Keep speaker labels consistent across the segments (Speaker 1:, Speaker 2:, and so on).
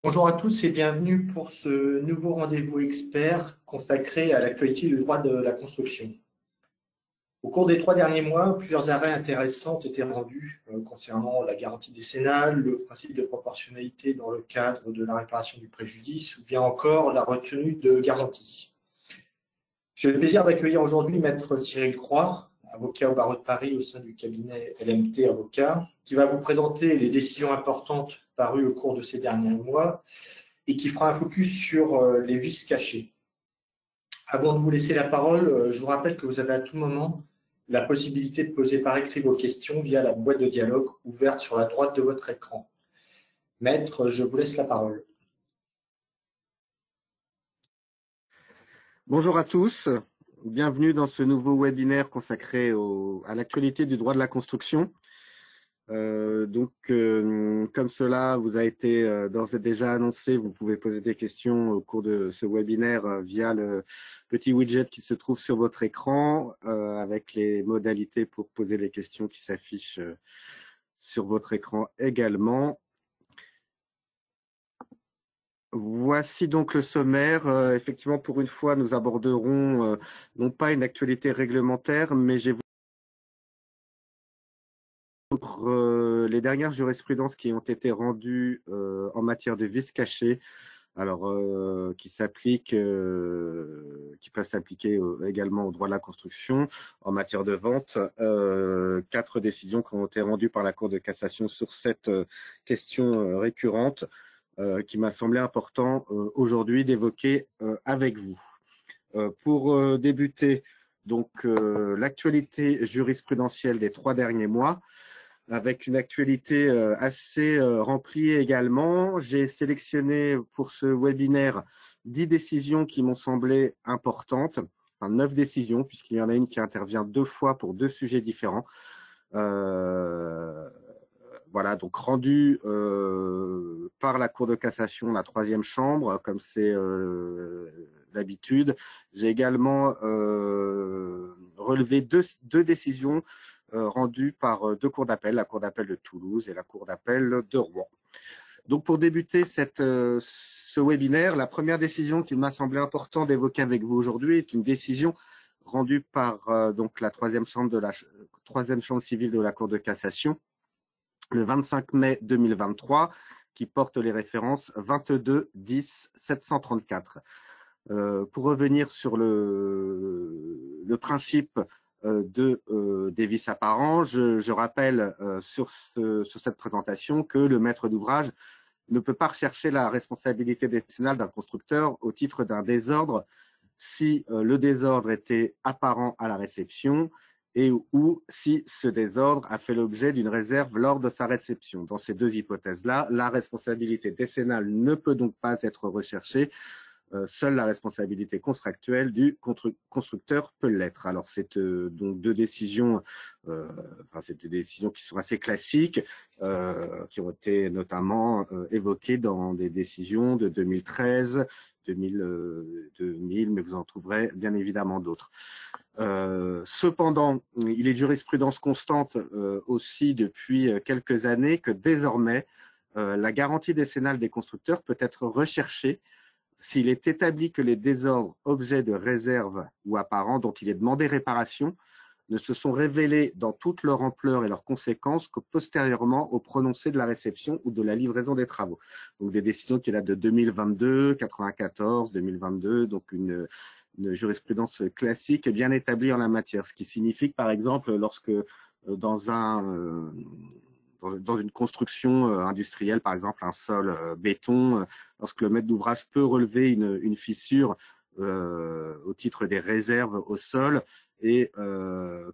Speaker 1: Bonjour à tous et bienvenue pour ce nouveau rendez-vous expert consacré à l'actualité du droit de la construction. Au cours des 3 derniers mois, plusieurs arrêts intéressants ont été rendus concernant la garantie décennale, le principe de proportionnalité dans le cadre de la réparation du préjudice ou bien encore la retenue de garantie. J'ai le plaisir d'accueillir aujourd'hui Maître Cyril Croix, avocat au barreau de Paris au sein du cabinet LMT Avocat, qui va vous présenter les décisions importantes parues au cours de ces derniers mois et qui fera un focus sur les vices cachés. Avant de vous laisser la parole, je vous rappelle que vous avez à tout moment la possibilité de poser par écrit vos questions via la boîte de dialogue ouverte sur la droite de votre écran. Maître, je vous laisse la parole.
Speaker 2: Bonjour à tous, bienvenue dans ce nouveau webinaire consacré à l'actualité du droit de la construction. Comme cela vous a été d'ores et déjà annoncé, vous pouvez poser des questions au cours de ce webinaire via le petit widget qui se trouve sur votre écran avec les modalités pour poser les questions qui s'affichent sur votre écran également. Voici donc le sommaire. Effectivement, pour une fois, nous aborderons non pas une actualité réglementaire, mais les dernières jurisprudences qui ont été rendues en matière de vices cachés, alors qui peuvent s'appliquer également au droit de la construction en matière de vente. 4 décisions qui ont été rendues par la Cour de cassation sur cette question récurrente qui m'a semblé important aujourd'hui d'évoquer avec vous. Pour débuter, donc l'actualité jurisprudentielle des 3 derniers mois, avec une actualité assez remplie également. J'ai sélectionné pour ce webinaire 10 décisions qui m'ont semblé importantes, enfin 9 décisions, puisqu'il y en a une qui intervient 2 fois pour 2 sujets différents. Voilà, donc rendu par la Cour de cassation, la 3e chambre, comme c'est l'habitude. J'ai également relevé deux décisions rendues par 2 cours d'appel, la Cour d'appel de Toulouse et la Cour d'appel de Rouen. Donc pour débuter ce webinaire, la première décision qu'il m'a semblé important d'évoquer avec vous aujourd'hui est une décision rendue par donc la 3e chambre civile de la Cour de cassation, le 25 mai 2023, qui porte les références 22 10 734. Pour revenir sur le principe des vices apparents, je rappelle sur cette présentation que le maître d'ouvrage ne peut pas rechercher la responsabilité décennale d'un constructeur au titre d'un désordre si le désordre était apparent à la réception et ou si ce désordre a fait l'objet d'une réserve lors de sa réception. Dans ces 2 hypothèses-là, la responsabilité décennale ne peut donc pas être recherchée. Seule la responsabilité contractuelle du constructeur peut l'être. Alors, c'est donc 2 décisions, c'est 2 décisions qui sont assez classiques, qui ont été notamment évoquées dans des décisions de 2013, 2000, mais vous en trouverez bien évidemment d'autres. Cependant, il est de jurisprudence constante aussi depuis quelques années que désormais, la garantie décennale des constructeurs peut être recherchée s'il est établi que les désordres objets de réserve ou apparents dont il est demandé réparation ne se sont révélés dans toute leur ampleur et leurs conséquences que postérieurement au prononcé de la réception ou de la livraison des travaux. Donc des décisions qui datent de 2022, 94, 2022, donc une jurisprudence classique et bien établie en la matière. Ce qui signifie que, par exemple, lorsque dans une construction industrielle, par exemple un sol béton, lorsque le maître d'ouvrage peut relever une fissure au titre des réserves au sol et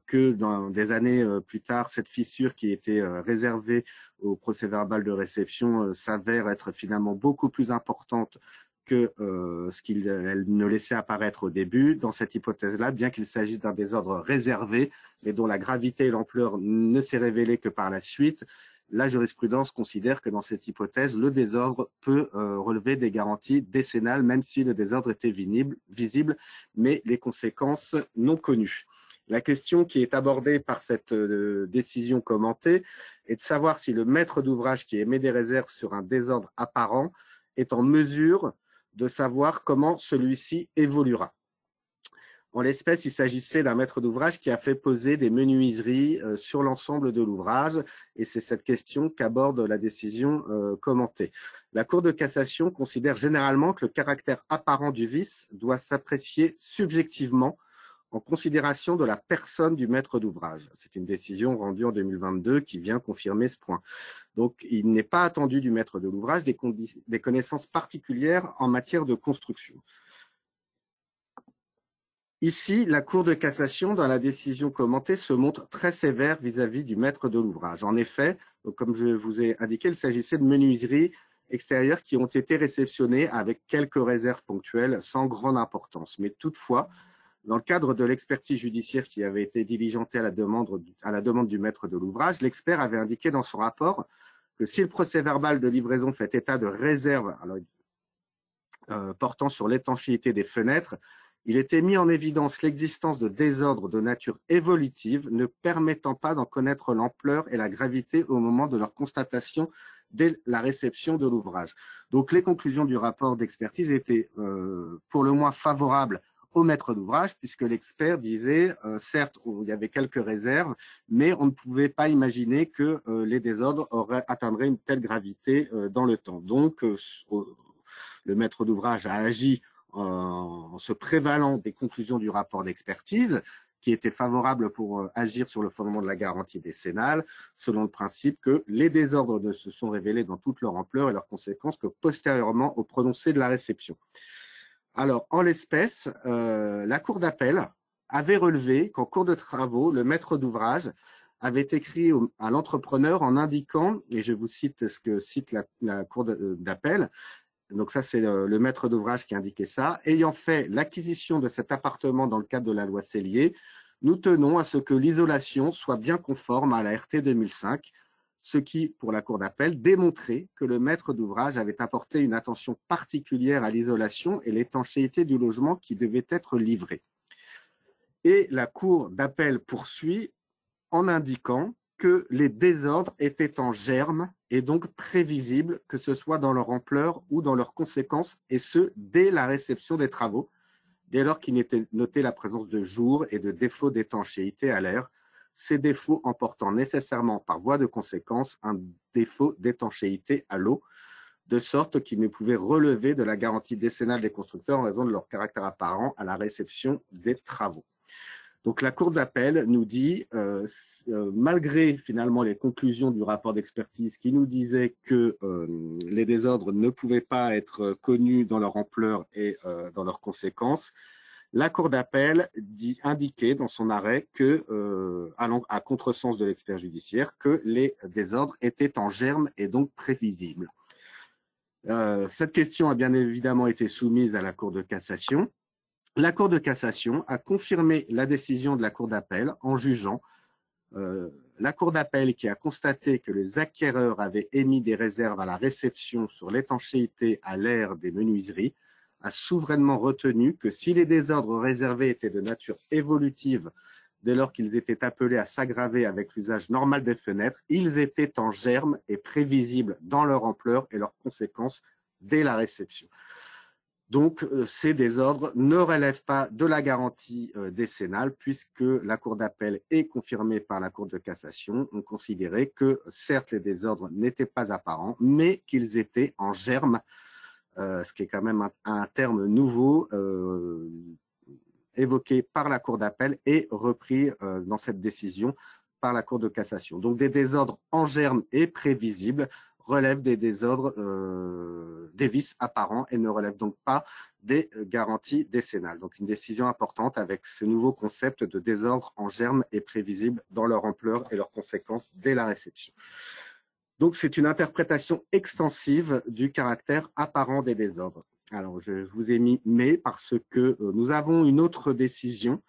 Speaker 2: que dans des années plus tard, cette fissure qui était réservée au procès-verbal de réception s'avère être finalement beaucoup plus importante que ce qu'elle ne laissait apparaître au début. Dans cette hypothèse-là, bien qu'il s'agisse d'un désordre réservé, mais dont la gravité et l'ampleur ne s'est révélée que par la suite, la jurisprudence considère que dans cette hypothèse, le désordre peut relever des garanties décennales, même si le désordre était visible, mais les conséquences non connues. La question qui est abordée par cette décision commentée est de savoir si le maître d'ouvrage qui émet des réserves sur un désordre apparent est en mesure de savoir comment celui-ci évoluera. En l'espèce, il s'agissait d'un maître d'ouvrage qui a fait poser des menuiseries sur l'ensemble de l'ouvrage, et c'est cette question qu'aborde la décision commentée. La Cour de cassation considère généralement que le caractère apparent du vice doit s'apprécier subjectivement en considération de la personne du maître d'ouvrage. C'est une décision rendue en 2022 qui vient confirmer ce point. Donc, il n'est pas attendu du maître de l'ouvrage des connaissances particulières en matière de construction. Ici, la Cour de cassation, dans la décision commentée, se montre très sévère vis-à-vis du maître de l'ouvrage. En effet, comme je vous ai indiqué, il s'agissait de menuiseries extérieures qui ont été réceptionnées avec quelques réserves ponctuelles sans grande importance. Mais toutefois, dans le cadre de l'expertise judiciaire qui avait été diligentée à la demande du maître de l'ouvrage, l'expert avait indiqué dans son rapport que si le procès-verbal de livraison fait état de réserves portant sur l'étanchéité des fenêtres, il était mis en évidence l'existence de désordres de nature évolutive ne permettant pas d'en connaître l'ampleur et la gravité au moment de leur constatation dès la réception de l'ouvrage. Donc, les conclusions du rapport d'expertise étaient pour le moins favorables au maître d'ouvrage, puisque l'expert disait, certes, il y avait quelques réserves, mais on ne pouvait pas imaginer que les désordres atteindraient une telle gravité dans le temps. Donc, le maître d'ouvrage a agi en se prévalant des conclusions du rapport d'expertise, qui était favorable pour agir sur le fondement de la garantie décennale, selon le principe que les désordres ne se sont révélés dans toute leur ampleur et leurs conséquences que postérieurement au prononcé de la réception. Alors, en l'espèce, la Cour d'appel avait relevé qu'en cours de travaux, le maître d'ouvrage avait écrit à l'entrepreneur en indiquant, et je vous cite ce que cite la Cour d'appel, donc ça c'est le maître d'ouvrage qui indiquait ça, ayant fait l'acquisition de cet appartement dans le cadre de la loi Cellier, nous tenons à ce que l'isolation soit bien conforme à la RT 2005, ce qui, pour la Cour d'appel, démontrait que le maître d'ouvrage avait apporté une attention particulière à l'isolation et l'étanchéité du logement qui devait être livré. Et la Cour d'appel poursuit en indiquant que les désordres étaient en germe et donc prévisibles, que ce soit dans leur ampleur ou dans leurs conséquences, et ce, dès la réception des travaux, dès lors qu'il était noté la présence de jours et de défauts d'étanchéité à l'air, ces défauts emportant nécessairement par voie de conséquence un défaut d'étanchéité à l'eau, de sorte qu'ils ne pouvaient relever de la garantie décennale des constructeurs en raison de leur caractère apparent à la réception des travaux. Donc la Cour d'appel nous dit, malgré finalement les conclusions du rapport d'expertise qui nous disait que les désordres ne pouvaient pas être connus dans leur ampleur et dans leurs conséquences, la Cour d'appel indiquait dans son arrêt que, allant à contresens de l'expert judiciaire, que les désordres étaient en germe et donc prévisibles. Cette question a bien évidemment été soumise à la Cour de cassation. La Cour de cassation a confirmé la décision de la Cour d'appel en jugeant la Cour d'appel qui a constaté que les acquéreurs avaient émis des réserves à la réception sur l'étanchéité à l'air des menuiseries, a souverainement retenu que si les désordres réservés étaient de nature évolutive dès lors qu'ils étaient appelés à s'aggraver avec l'usage normal des fenêtres, ils étaient en germe et prévisibles dans leur ampleur et leurs conséquences dès la réception. Donc, ces désordres ne relèvent pas de la garantie décennale puisque la Cour d'appel est confirmée par la Cour de cassation. On considérait que, certes, les désordres n'étaient pas apparents, mais qu'ils étaient en germe, ce qui est quand même un terme nouveau évoqué par la Cour d'appel et repris dans cette décision par la Cour de cassation. Donc, des désordres en germe et prévisibles relèvent des désordres, des vices apparents et ne relèvent donc pas des garanties décennales. Donc, une décision importante avec ce nouveau concept de désordre en germe et prévisible dans leur ampleur et leurs conséquences dès la réception. Donc, c'est une interprétation extensive du caractère apparent des désordres. Alors, je vous ai mis « mais » parce que nous avons une autre décision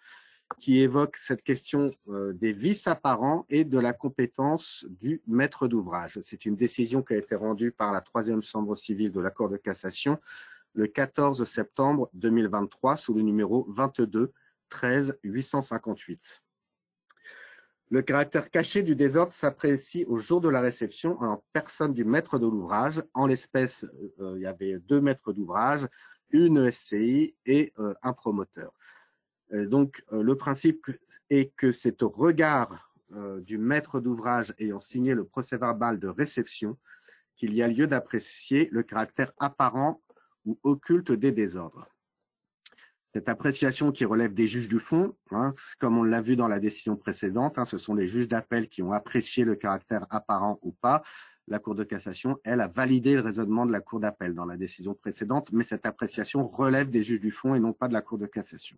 Speaker 2: qui évoque cette question des vices apparents et de la compétence du maître d'ouvrage. C'est une décision qui a été rendue par la 3e chambre civile de la Cour de cassation le 14 septembre 2023 sous le numéro 22 13 858. Le caractère caché du désordre s'apprécie au jour de la réception en personne du maître de l'ouvrage. En l'espèce, il y avait 2 maîtres d'ouvrage, une SCI et un promoteur. Donc, le principe est que c'est au regard du maître d'ouvrage ayant signé le procès-verbal de réception qu'il y a lieu d'apprécier le caractère apparent ou occulte des désordres. Cette appréciation qui relève des juges du fond, comme on l'a vu dans la décision précédente, ce sont les juges d'appel qui ont apprécié le caractère apparent ou pas. La Cour de cassation, elle, a validé le raisonnement de la Cour d'appel dans la décision précédente, mais cette appréciation relève des juges du fond et non pas de la Cour de cassation.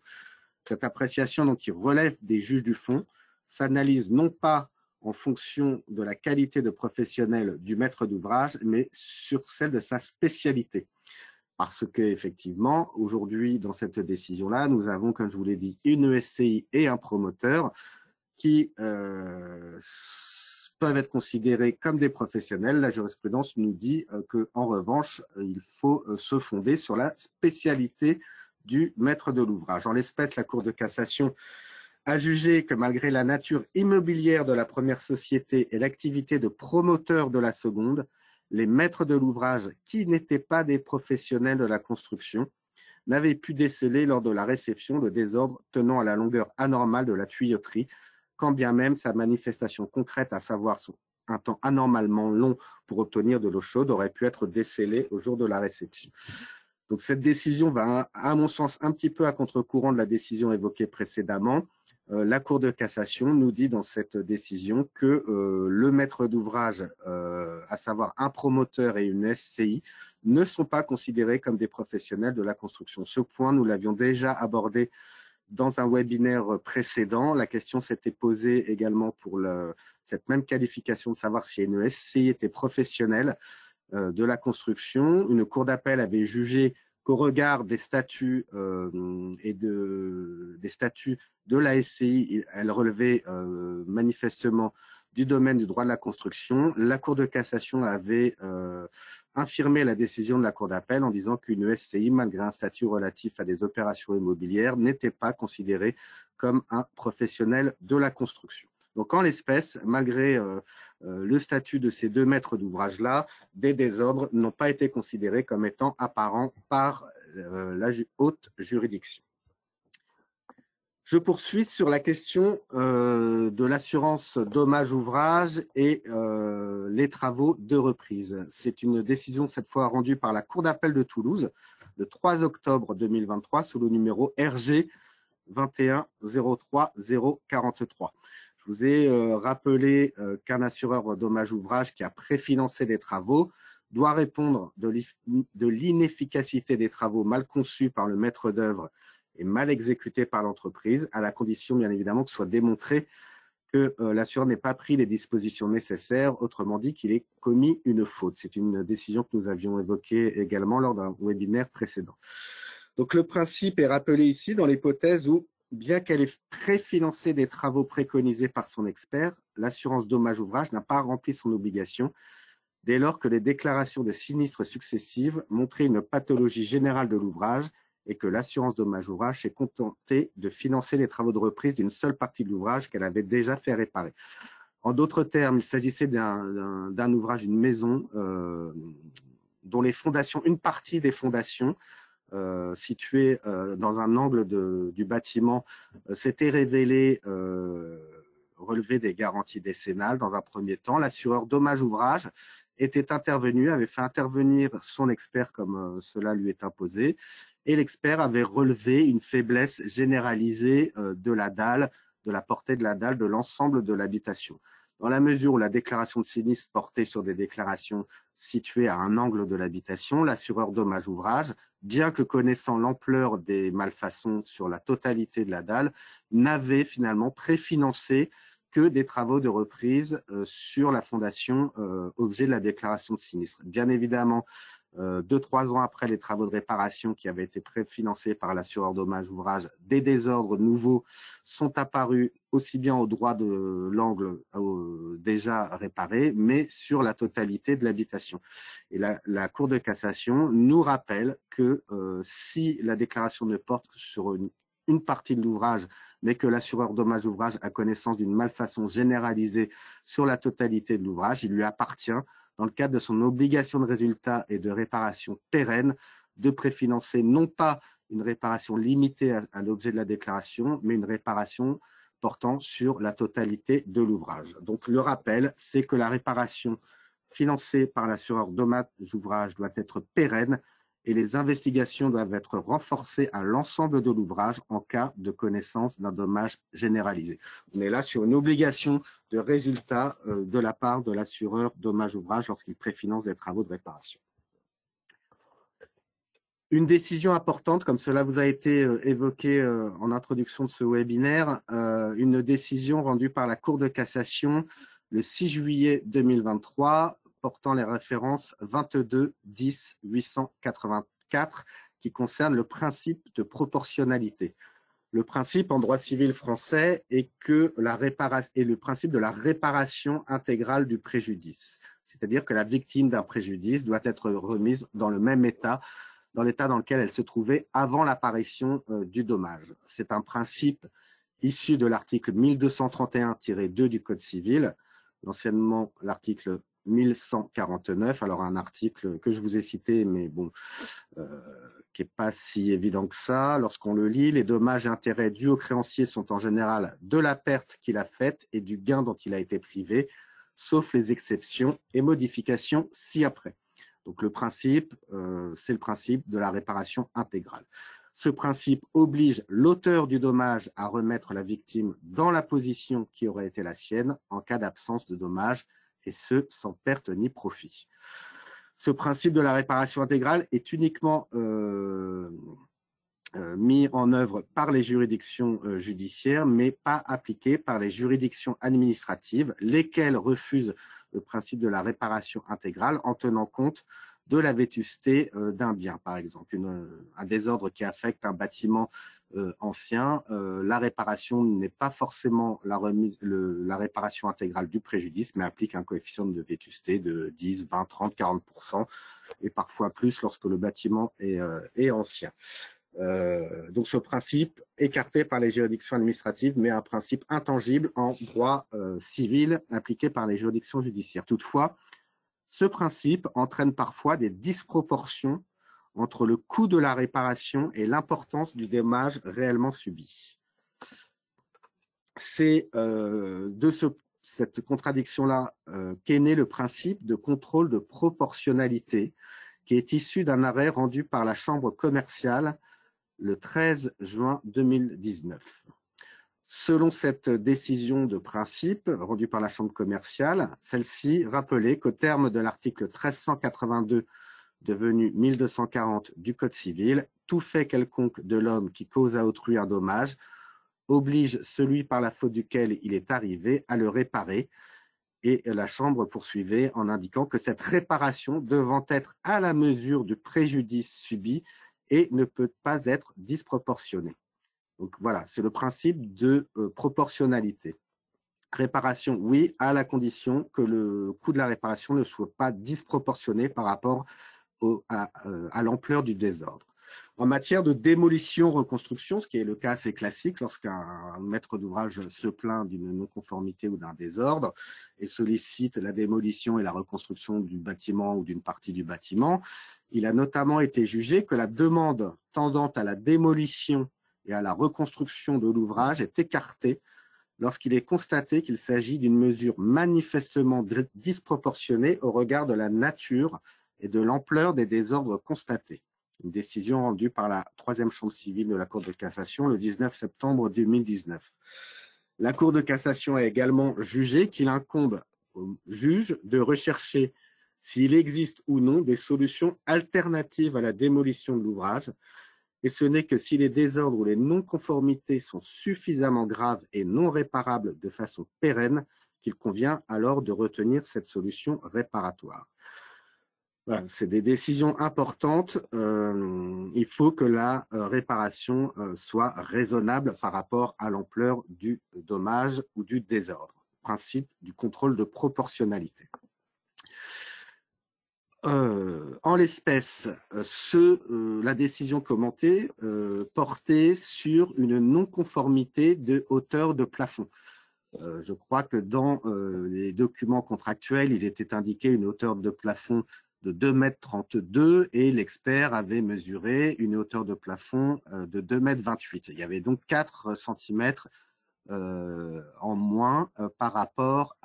Speaker 2: Cette appréciation, donc, qui relève des juges du fond, s'analyse non pas en fonction de la qualité de professionnel du maître d'ouvrage, mais sur celle de sa spécialité. Parce qu'effectivement, aujourd'hui, dans cette décision-là, nous avons, comme je vous l'ai dit, une SCI et un promoteur qui peuvent être considérés comme des professionnels. La jurisprudence nous dit qu'en revanche, il faut se fonder sur la spécialité du maître de l'ouvrage. En l'espèce, la Cour de cassation a jugé que malgré la nature immobilière de la première société et l'activité de promoteur de la seconde, les maîtres de l'ouvrage, qui n'étaient pas des professionnels de la construction, n'avaient pu déceler lors de la réception le désordre tenant à la longueur anormale de la tuyauterie, quand bien même sa manifestation concrète, à savoir un temps anormalement long pour obtenir de l'eau chaude, aurait pu être décelée au jour de la réception. Donc cette décision va, à mon sens, un petit peu à contre-courant de la décision évoquée précédemment. La Cour de cassation nous dit dans cette décision que le maître d'ouvrage, à savoir un promoteur et une SCI, ne sont pas considérés comme des professionnels de la construction. Ce point, nous l'avions déjà abordé dans un webinaire précédent. La question s'était posée également pour cette même qualification de savoir si une SCI était professionnelle de la construction. Une cour d'appel avait jugé qu'au regard des statuts des statuts de la SCI, elle relevait manifestement du domaine du droit de la construction. La Cour de cassation avait infirmé la décision de la Cour d'appel en disant qu'une SCI, malgré un statut relatif à des opérations immobilières, n'était pas considérée comme un professionnel de la construction. Donc, en l'espèce, malgré le statut de ces 2 maîtres d'ouvrage-là, des désordres n'ont pas été considérés comme étant apparents par la haute juridiction. Je poursuis sur la question de l'assurance dommage-ouvrage et les travaux de reprise. C'est une décision cette fois rendue par la Cour d'appel de Toulouse le 3 octobre 2023 sous le numéro RG 2103043. Je vous ai rappelé qu'un assureur dommage-ouvrage qui a préfinancé des travaux doit répondre de l'inefficacité des travaux mal conçus par le maître d'œuvre et mal exécutés par l'entreprise, à la condition bien évidemment que soit démontré que l'assureur n'ait pas pris les dispositions nécessaires, autrement dit qu'il ait commis une faute. C'est une décision que nous avions évoquée également lors d'un webinaire précédent. Donc le principe est rappelé ici dans l'hypothèse où, bien qu'elle ait préfinancé des travaux préconisés par son expert, l'assurance dommage-ouvrage n'a pas rempli son obligation dès lors que les déclarations de sinistres successives montraient une pathologie générale de l'ouvrage et que l'assurance dommage-ouvrage s'est contentée de financer les travaux de reprise d'une seule partie de l'ouvrage qu'elle avait déjà fait réparer. En d'autres termes, il s'agissait d'un ouvrage, une maison, dont les fondations, une partie des fondations, située dans un angle du bâtiment, s'était révélée relever des garanties décennales dans un premier temps. L'assureur dommage-ouvrage était intervenu, avait fait intervenir son expert comme cela lui est imposé, et l'expert avait relevé une faiblesse généralisée de la dalle, de la portée de la dalle de l'ensemble de l'habitation. Dans la mesure où la déclaration de sinistre portait sur des déclarations situées à un angle de l'habitation, l'assureur dommage-ouvrage, bien que connaissant l'ampleur des malfaçons sur la totalité de la dalle, n'avait finalement préfinancé que des travaux de reprise sur la fondation objet de la déclaration de sinistre. Bien évidemment, 2-3 ans après les travaux de réparation qui avaient été préfinancés par l'assureur dommage-ouvrage, des désordres nouveaux sont apparus aussi bien au droit de l'angle déjà réparé, mais sur la totalité de l'habitation. Et la Cour de cassation nous rappelle que si la déclaration ne porte que sur une partie de l'ouvrage, mais que l'assureur dommage ouvrage a connaissance d'une malfaçon généralisée sur la totalité de l'ouvrage, il lui appartient, dans le cadre de son obligation de résultat et de réparation pérenne, de préfinancer non pas une réparation limitée à l'objet de la déclaration, mais une réparation portant sur la totalité de l'ouvrage. Donc, le rappel, c'est que la réparation financée par l'assureur dommage ouvrage doit être pérenne et les investigations doivent être renforcées à l'ensemble de l'ouvrage en cas de connaissance d'un dommage généralisé. On est là sur une obligation de résultat de la part de l'assureur dommage ouvrage lorsqu'il préfinance des travaux de réparation. Une décision importante, comme cela vous a été évoqué en introduction de ce webinaire, une décision rendue par la Cour de cassation le 6 juillet 2023, portant les références 22 10 884 qui concerne le principe de proportionnalité. Le principe en droit civil français est que le principe de la réparation intégrale du préjudice, c'est-à-dire que la victime d'un préjudice doit être remise dans le même état, dans l'état dans lequel elle se trouvait avant l'apparition du dommage. C'est un principe issu de l'article 1231-2 du Code civil, anciennement l'article 1149, alors un article que je vous ai cité, mais bon, qui n'est pas si évident que ça. Lorsqu'on le lit, les dommages et intérêts dus au créancier sont en général de la perte qu'il a faite et du gain dont il a été privé, sauf les exceptions et modifications ci-après. Donc le principe, c'est le principe de la réparation intégrale. Ce principe oblige l'auteur du dommage à remettre la victime dans la position qui aurait été la sienne en cas d'absence de dommage, et ce, sans perte ni profit. Ce principe de la réparation intégrale est uniquement mis en œuvre par les juridictions judiciaires, mais pas appliqué par les juridictions administratives, lesquelles refusent le principe de la réparation intégrale en tenant compte de la vétusté d'un bien, par exemple. Un désordre qui affecte un bâtiment ancien, la réparation n'est pas forcément la réparation intégrale du préjudice, mais applique un coefficient de vétusté de 10, 20, 30, 40%, et parfois plus lorsque le bâtiment est ancien. Donc ce principe écarté par les juridictions administratives, mais un principe intangible en droit civil appliqué par les juridictions judiciaires. Toutefois, ce principe entraîne parfois des disproportions entre le coût de la réparation et l'importance du dommage réellement subi. C'est de cette contradiction-là qu'est né le principe de contrôle de proportionnalité qui est issu d'un arrêt rendu par la Chambre commerciale le 13 juin 2019. Selon cette décision de principe rendue par la Chambre commerciale, celle-ci rappelait qu'au terme de l'article 1382 devenu 1240 du Code civil, tout fait quelconque de l'homme qui cause à autrui un dommage oblige celui par la faute duquel il est arrivé à le réparer. Et la Chambre poursuivait en indiquant que cette réparation devant être à la mesure du préjudice subi et ne peut pas être disproportionnée. Donc voilà, c'est le principe de proportionnalité. Réparation, oui, à la condition que le coût de la réparation ne soit pas disproportionné par rapport à l'ampleur du désordre. En matière de démolition-reconstruction, ce qui est le cas assez classique lorsqu'un maître d'ouvrage se plaint d'une non-conformité ou d'un désordre et sollicite la démolition et la reconstruction du bâtiment ou d'une partie du bâtiment, il a notamment été jugé que la demande tendant à la démolition et à la reconstruction de l'ouvrage est écartée lorsqu'il est constaté qu'il s'agit d'une mesure manifestement disproportionnée au regard de la nature et de l'ampleur des désordres constatés. Une décision rendue par la 3e chambre civile de la Cour de cassation le 19 septembre 2019. La Cour de cassation a également jugé qu'il incombe au juge de rechercher s'il existe ou non des solutions alternatives à la démolition de l'ouvrage, et ce n'est que si les désordres ou les non-conformités sont suffisamment graves et non réparables de façon pérenne qu'il convient alors de retenir cette solution réparatoire. Voilà, c'est des décisions importantes. Il faut que la réparation soit raisonnable par rapport à l'ampleur du dommage ou du désordre. Principe du contrôle de proportionnalité. En l'espèce, la décision commentée portait sur une non-conformité de hauteur de plafond. Je crois que dans les documents contractuels, il était indiqué une hauteur de plafond de 2,32 m et l'expert avait mesuré une hauteur de plafond de 2,28 m. Il y avait donc 4 cm en moins par rapport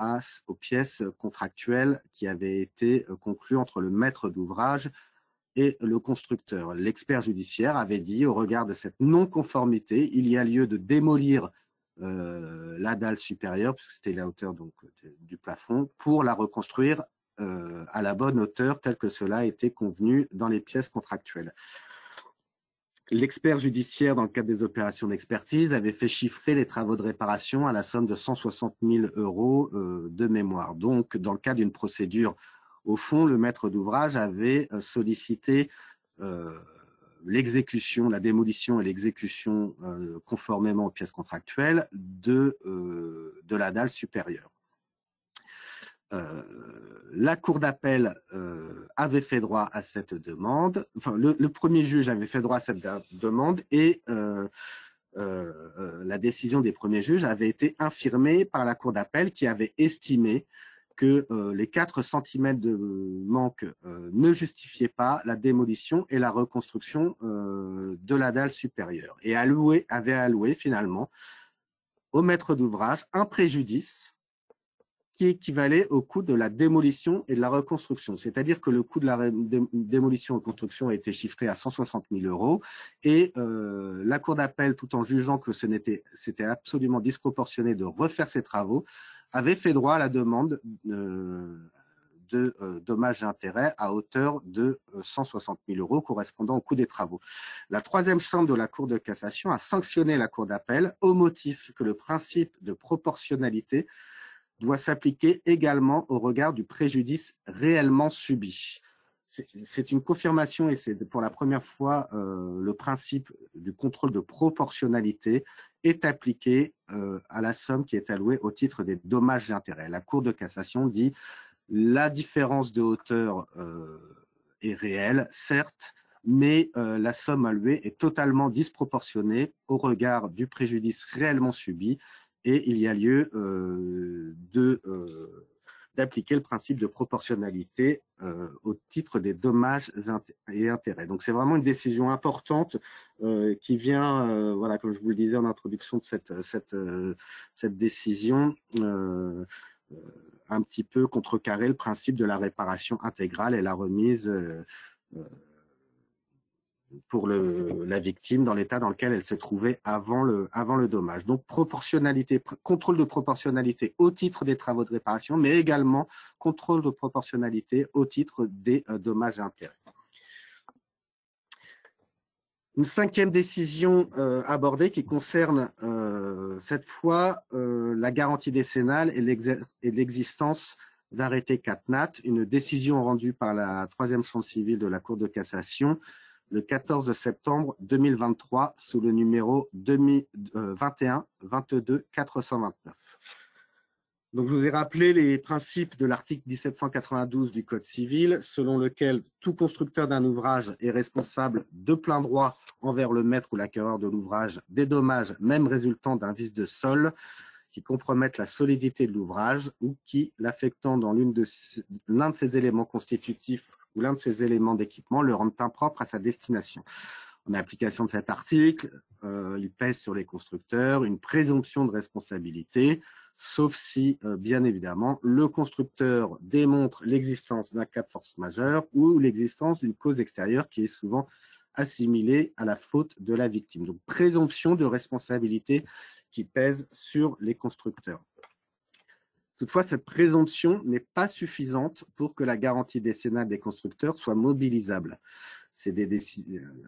Speaker 2: aux pièces contractuelles qui avaient été conclues entre le maître d'ouvrage et le constructeur. L'expert judiciaire avait dit, au regard de cette non-conformité, il y a lieu de démolir la dalle supérieure, puisque c'était la hauteur donc, du plafond, pour la reconstruire à la bonne hauteur, telle que cela a été convenu dans les pièces contractuelles. L'expert judiciaire, dans le cadre des opérations d'expertise, avait fait chiffrer les travaux de réparation à la somme de 160 000 € de mémoire. Donc, dans le cadre d'une procédure, au fond, le maître d'ouvrage avait sollicité l'exécution, la démolition et l'exécution conformément aux pièces contractuelles de la dalle supérieure. La Cour d'appel avait fait droit à cette demande, enfin le premier juge avait fait droit à cette demande et la décision des premiers juges avait été infirmée par la Cour d'appel qui avait estimé que les 4 cm de manque ne justifiaient pas la démolition et la reconstruction de la dalle supérieure et avait alloué finalement au maître d'ouvrage un préjudice qui équivalait au coût de la démolition et de la reconstruction. C'est-à-dire que le coût de la démolition et reconstruction a été chiffré à 160 000 € et la Cour d'appel, tout en jugeant que c'était absolument disproportionné de refaire ces travaux, avait fait droit à la demande de dommages et intérêts à hauteur de 160 000 € correspondant au coût des travaux. La troisième chambre de la Cour de cassation a sanctionné la Cour d'appel au motif que le principe de proportionnalité doit s'appliquer également au regard du préjudice réellement subi. C'est une confirmation et c'est pour la première fois le principe du contrôle de proportionnalité est appliqué à la somme qui est allouée au titre des dommages et intérêts. La Cour de cassation dit la différence de hauteur est réelle, certes, mais la somme allouée est totalement disproportionnée au regard du préjudice réellement subi et il y a lieu d'appliquer le principe de proportionnalité au titre des dommages et intérêts. Donc, c'est vraiment une décision importante qui vient, voilà, comme je vous le disais en introduction de cette décision, un petit peu contrecarrer le principe de la réparation intégrale et la remise pour la victime dans l'état dans lequel elle se trouvait avant le dommage. Donc, proportionnalité, contrôle de proportionnalité au titre des travaux de réparation, mais également contrôle de proportionnalité au titre des dommages et intérêts. Une cinquième décision abordée qui concerne cette fois la garantie décennale et l'existence d'arrêté CatNat, une décision rendue par la troisième chambre civile de la Cour de cassation le 14 septembre 2023 sous le numéro 21 22 429. Donc, je vous ai rappelé les principes de l'article 1792 du Code civil, selon lequel tout constructeur d'un ouvrage est responsable de plein droit envers le maître ou l'acquéreur de l'ouvrage des dommages, même résultant d'un vice de sol, qui compromettent la solidité de l'ouvrage ou qui, l'affectant dans l'un de ses éléments constitutifs ou l'un de ses éléments d'équipement, le rendent impropre à sa destination. En application de cet article, il pèse sur les constructeurs une présomption de responsabilité, sauf si, bien évidemment, le constructeur démontre l'existence d'un cas de force majeure ou l'existence d'une cause extérieure qui est souvent assimilée à la faute de la victime. Donc, présomption de responsabilité qui pèse sur les constructeurs. Toutefois, cette présomption n'est pas suffisante pour que la garantie décennale des constructeurs soit mobilisable. C'est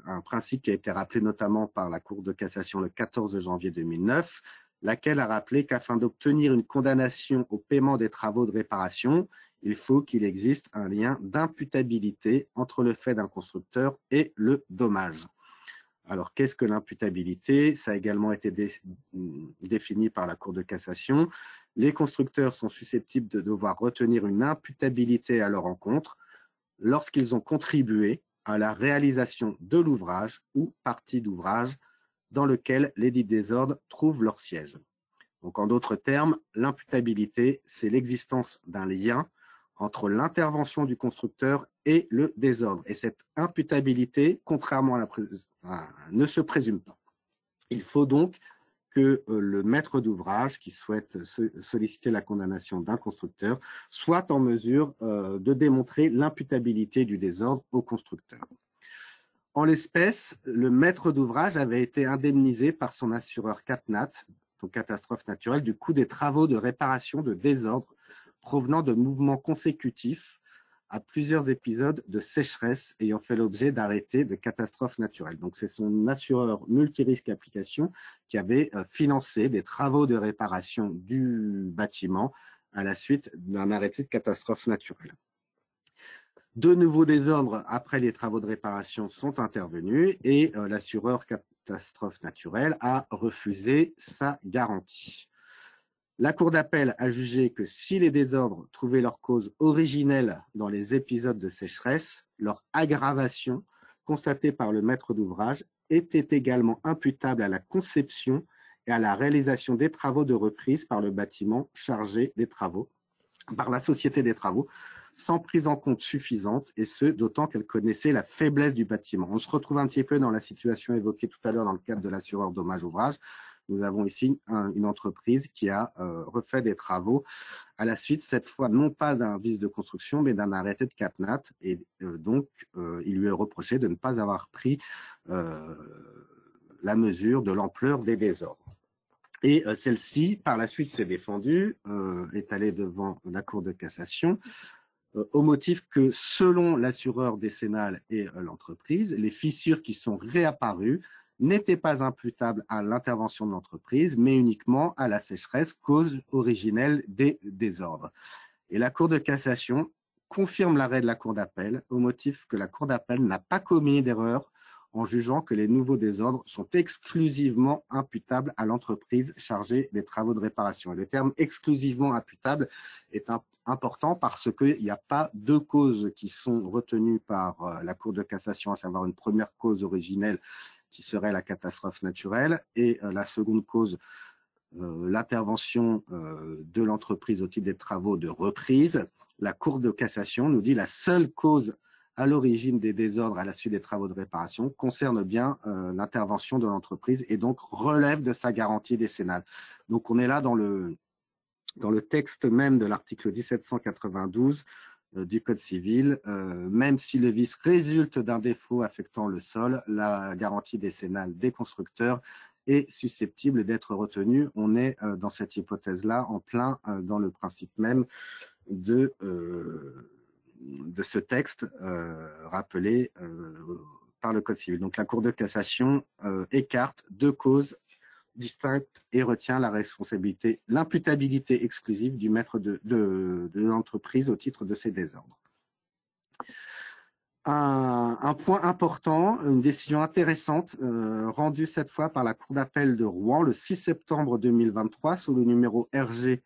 Speaker 2: un principe qui a été rappelé notamment par la Cour de cassation le 14 janvier 2009, laquelle a rappelé qu'afin d'obtenir une condamnation au paiement des travaux de réparation, il faut qu'il existe un lien d'imputabilité entre le fait d'un constructeur et le dommage. Alors, qu'est-ce que l'imputabilité? Ça a également été défini par la Cour de cassation. Les constructeurs sont susceptibles de devoir retenir une imputabilité à leur encontre lorsqu'ils ont contribué à la réalisation de l'ouvrage ou partie d'ouvrage dans lequel les dits désordres trouvent leur siège. Donc, en d'autres termes, l'imputabilité, c'est l'existence d'un lien entre l'intervention du constructeur et le désordre. Et cette imputabilité, contrairement à ne se présume pas. Il faut donc que le maître d'ouvrage qui souhaite solliciter la condamnation d'un constructeur soit en mesure de démontrer l'imputabilité du désordre au constructeur. En l'espèce, le maître d'ouvrage avait été indemnisé par son assureur CatNat, donc catastrophe naturelle, du coût des travaux de réparation de désordre provenant de mouvements consécutifs à plusieurs épisodes de sécheresse ayant fait l'objet d'arrêtés de catastrophes naturelles. Donc, c'est son assureur multirisque application qui avait financé des travaux de réparation du bâtiment à la suite d'un arrêté de catastrophe naturelle. De nouveaux désordres après les travaux de réparation sont intervenus et l'assureur catastrophe naturelle a refusé sa garantie. La Cour d'appel a jugé que si les désordres trouvaient leur cause originelle dans les épisodes de sécheresse, leur aggravation constatée par le maître d'ouvrage était également imputable à la conception et à la réalisation des travaux de reprise par le bâtiment chargé des travaux, par la société des travaux, sans prise en compte suffisante, et ce, d'autant qu'elle connaissait la faiblesse du bâtiment. On se retrouve un petit peu dans la situation évoquée tout à l'heure dans le cadre de l'assureur dommage-ouvrage. Nous avons ici une entreprise qui a refait des travaux à la suite, cette fois, non pas d'un vice de construction, mais d'un arrêté de CatNat. Et donc, il lui est reproché de ne pas avoir pris la mesure de l'ampleur des désordres. Et celle-ci, par la suite, s'est défendue, est allée devant la Cour de cassation, au motif que, selon l'assureur décennal et l'entreprise, les fissures qui sont réapparues n'était pas imputable à l'intervention de l'entreprise, mais uniquement à la sécheresse, cause originelle des désordres. Et la Cour de cassation confirme l'arrêt de la Cour d'appel au motif que la Cour d'appel n'a pas commis d'erreur en jugeant que les nouveaux désordres sont exclusivement imputables à l'entreprise chargée des travaux de réparation. Et le terme exclusivement imputable est important parce qu'il n'y a pas deux causes qui sont retenues par la Cour de cassation, à savoir une première cause originelle qui serait la catastrophe naturelle, et la seconde cause, l'intervention de l'entreprise au titre des travaux de reprise. La Cour de cassation nous dit la seule cause à l'origine des désordres à la suite des travaux de réparation concerne bien l'intervention de l'entreprise et donc relève de sa garantie décennale. Donc on est là dans le texte même de l'article 1792 du Code civil, même si le vice résulte d'un défaut affectant le sol, la garantie décennale des constructeurs est susceptible d'être retenue. On est dans cette hypothèse-là en plein dans le principe même de ce texte rappelé par le Code civil. Donc la Cour de cassation écarte deux causes distincte et retient la responsabilité, l'imputabilité exclusive du maître de l'entreprise au titre de ces désordres. Un point important, une décision intéressante rendue cette fois par la Cour d'appel de Rouen le 6 septembre 2023 sous le numéro RG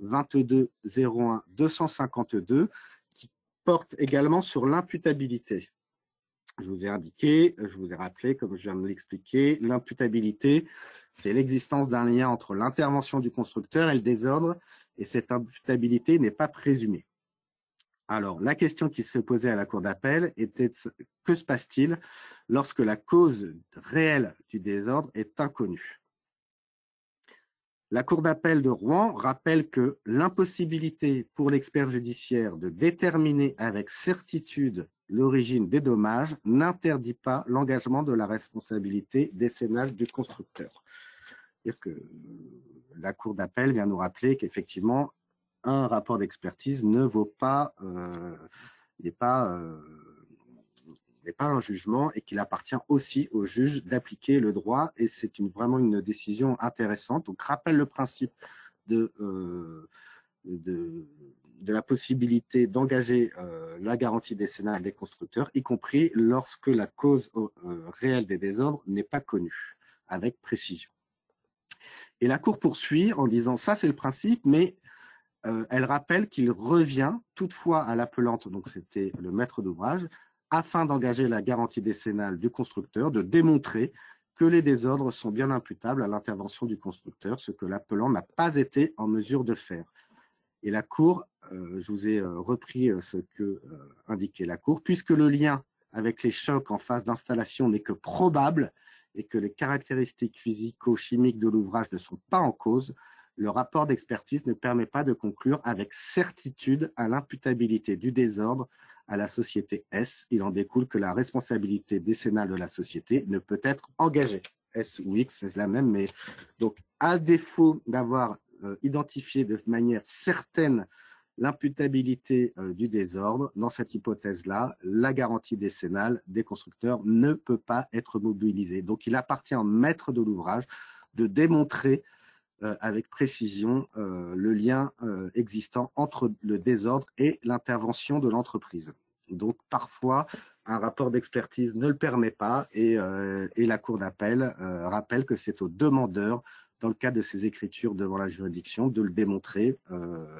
Speaker 2: 2201-252 qui porte également sur l'imputabilité. Je vous ai indiqué, je vous ai rappelé, comme je viens de l'expliquer, l'imputabilité, c'est l'existence d'un lien entre l'intervention du constructeur et le désordre, et cette imputabilité n'est pas présumée. Alors, la question qui se posait à la Cour d'appel était que se passe-t-il lorsque la cause réelle du désordre est inconnue? La Cour d'appel de Rouen rappelle que l'impossibilité pour l'expert judiciaire de déterminer avec certitude l'origine des dommages n'interdit pas l'engagement de la responsabilité décennale du constructeur. C'est-à-dire que la Cour d'appel vient nous rappeler qu'effectivement, un rapport d'expertise ne vaut pas, n'est pas un jugement et qu'il appartient aussi au juge d'appliquer le droit, et c'est vraiment une décision intéressante. Donc, rappelle le principe de la possibilité d'engager la garantie décennale des constructeurs, y compris lorsque la cause réelle des désordres n'est pas connue, avec précision. Et la Cour poursuit en disant, ça c'est le principe, mais elle rappelle qu'il revient toutefois à l'appelante, donc c'était le maître d'ouvrage, afin d'engager la garantie décennale du constructeur, de démontrer que les désordres sont bien imputables à l'intervention du constructeur, ce que l'appelant n'a pas été en mesure de faire. Et la Cour, je vous ai repris ce que indiquait la Cour, puisque le lien avec les chocs en phase d'installation n'est que probable et que les caractéristiques physico-chimiques de l'ouvrage ne sont pas en cause, le rapport d'expertise ne permet pas de conclure avec certitude à l'imputabilité du désordre à la société S. Il en découle que la responsabilité décennale de la société ne peut être engagée. S ou X, c'est la même, mais donc à défaut d'avoir identifié de manière certaine l'imputabilité du désordre, dans cette hypothèse-là, la garantie décennale des constructeurs ne peut pas être mobilisée. Donc il appartient au maître de l'ouvrage de démontrer avec précision le lien existant entre le désordre et l'intervention de l'entreprise. Donc parfois, un rapport d'expertise ne le permet pas et la Cour d'appel rappelle que c'est au demandeur, dans le cas de ses écritures devant la juridiction, de le démontrer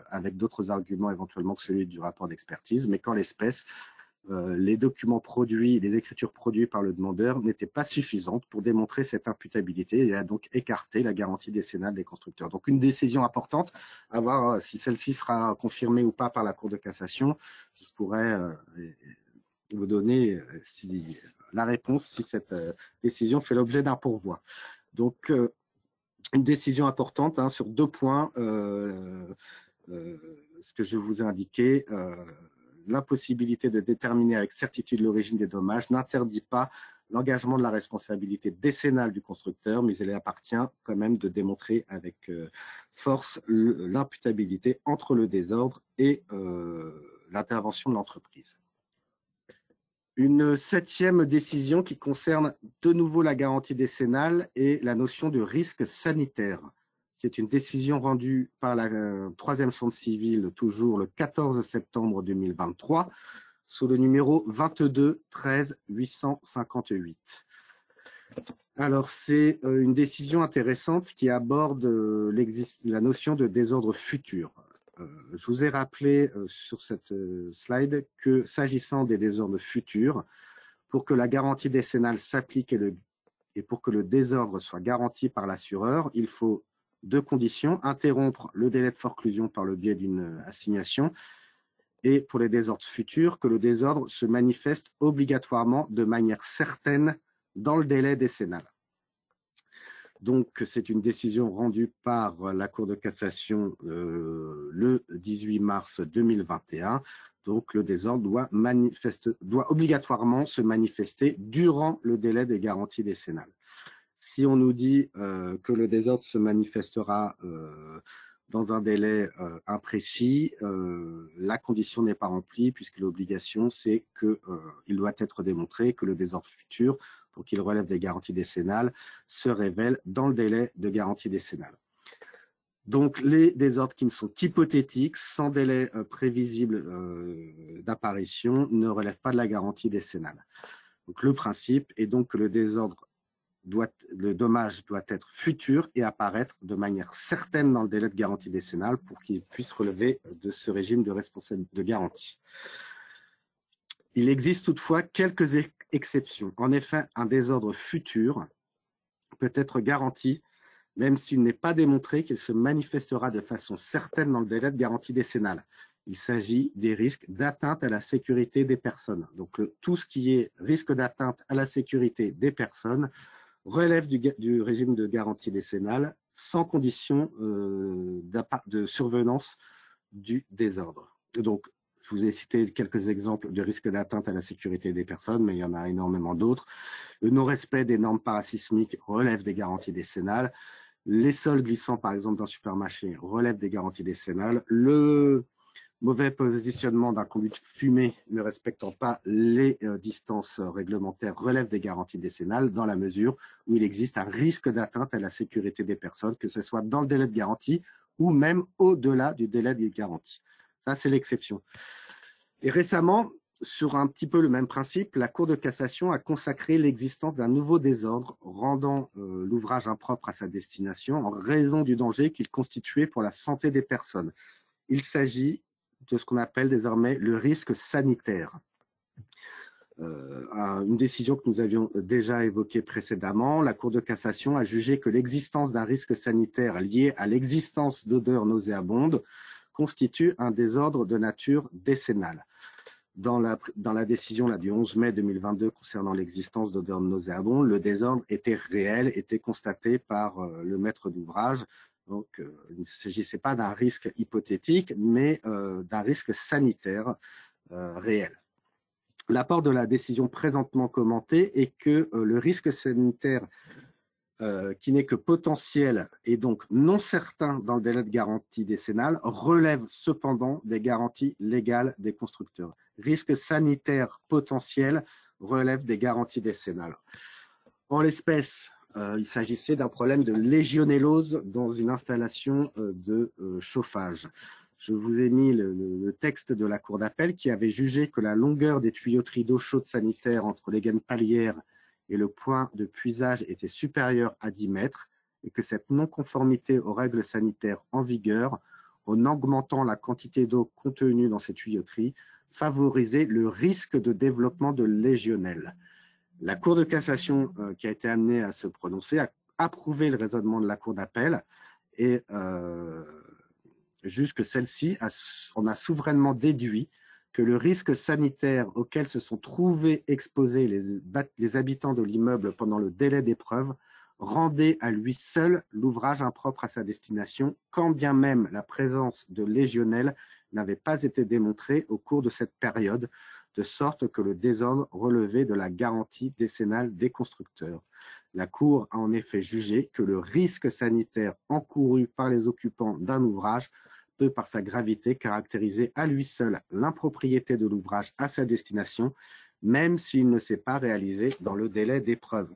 Speaker 2: avec d'autres arguments éventuellement que celui du rapport d'expertise, mais qu'en l'espèce, les documents produits, les écritures produites par le demandeur n'étaient pas suffisantes pour démontrer cette imputabilité et a donc écarté la garantie décennale des constructeurs. Donc une décision importante, à voir si celle-ci sera confirmée ou pas par la Cour de cassation. Je pourrais vous donner la réponse si cette décision fait l'objet d'un pourvoi. Donc une décision importante sur 2 points, ce que je vous ai indiqué. L'impossibilité de déterminer avec certitude l'origine des dommages n'interdit pas l'engagement de la responsabilité décennale du constructeur, mais il appartient quand même de démontrer avec force l'imputabilité entre le désordre et l'intervention de l'entreprise. Une 7e décision qui concerne de nouveau la garantie décennale et la notion de risque sanitaire. C'est une décision rendue par la 3e chambre civile, toujours le 14 septembre 2023, sous le numéro 22 13 858. Alors, c'est une décision intéressante qui aborde la notion de désordre futur. Je vous ai rappelé sur cette slide que s'agissant des désordres futurs, pour que la garantie décennale s'applique et pour que le désordre soit garanti par l'assureur, il faut 2 conditions: interrompre le délai de forclusion par le biais d'une assignation et, pour les désordres futurs, que le désordre se manifeste obligatoirement de manière certaine dans le délai décennal. Donc, c'est une décision rendue par la Cour de cassation le 18 mars 2021. Donc, le désordre doit obligatoirement se manifester durant le délai des garanties décennales. Si on nous dit que le désordre se manifestera dans un délai imprécis, la condition n'est pas remplie puisque l'obligation, c'est qu'il doit être démontré que le désordre futur, pour qu'il relève des garanties décennales, se révèle dans le délai de garantie décennale. Donc, les désordres qui ne sont qu'hypothétiques, sans délai prévisible d'apparition, ne relèvent pas de la garantie décennale. Donc, le principe est donc que le dommage doit être futur et apparaître de manière certaine dans le délai de garantie décennale pour qu'il puisse relever de ce régime de garantie. Il existe toutefois quelques exceptions. En effet, un désordre futur peut être garanti même s'il n'est pas démontré qu'il se manifestera de façon certaine dans le délai de garantie décennale. Il s'agit des risques d'atteinte à la sécurité des personnes. Donc, tout ce qui est risque d'atteinte à la sécurité des personnes relève du régime de garantie décennale sans condition de survenance du désordre. Donc, je vous ai cité quelques exemples de risques d'atteinte à la sécurité des personnes, mais il y en a énormément d'autres. Le non-respect des normes parasismiques relève des garanties décennales. Les sols glissants, par exemple, d'un supermarché, relèvent des garanties décennales. Le mauvais positionnement d'un conduit fumé ne respectant pas les distances réglementaires relève des garanties décennales dans la mesure où il existe un risque d'atteinte à la sécurité des personnes, que ce soit dans le délai de garantie ou même au-delà du délai de garantie. Ça, c'est l'exception. Et récemment, sur un petit peu le même principe, la Cour de cassation a consacré l'existence d'un nouveau désordre rendant l'ouvrage impropre à sa destination en raison du danger qu'il constituait pour la santé des personnes. il s'agit de ce qu'on appelle désormais le risque sanitaire. Une décision que nous avions déjà évoquée précédemment, la Cour de cassation a jugé que l'existence d'un risque sanitaire lié à l'existence d'odeurs nauséabondes constitue un désordre de nature décennale. Dans la décision du 11 mai 2022 concernant l'existence d'odeurs nauséabondes, le désordre était réel, était constaté par le maître d'ouvrage. Donc, il ne s'agissait pas d'un risque hypothétique, mais d'un risque sanitaire réel. L'apport de la décision présentement commentée est que le risque sanitaire qui n'est que potentiel et donc non certain dans le délai de garantie décennale relève cependant des garanties légales des constructeurs. Risque sanitaire potentiel relève des garanties décennales. En l'espèce, il s'agissait d'un problème de légionellose dans une installation de chauffage. Je vous ai mis le texte de la Cour d'appel qui avait jugé que la longueur des tuyauteries d'eau chaude sanitaire entre les gaines palières et le point de puisage était supérieure à 10 mètres et que cette non-conformité aux règles sanitaires en vigueur, en augmentant la quantité d'eau contenue dans ces tuyauteries, favorisait le risque de développement de légionelle. La Cour de cassation qui a été amenée à se prononcer a approuvé le raisonnement de la Cour d'appel et juge que celle-ci en a souverainement déduit que le risque sanitaire auquel se sont trouvés exposés les habitants de l'immeuble pendant le délai d'épreuve rendait à lui seul l'ouvrage impropre à sa destination, quand bien même la présence de légionelle n'avait pas été démontrée au cours de cette période, de sorte que le désordre relevait de la garantie décennale des constructeurs. La Cour a en effet jugé que le risque sanitaire encouru par les occupants d'un ouvrage peut, par sa gravité, caractériser à lui seul l'impropriété de l'ouvrage à sa destination, même s'il ne s'est pas réalisé dans le délai d'épreuve.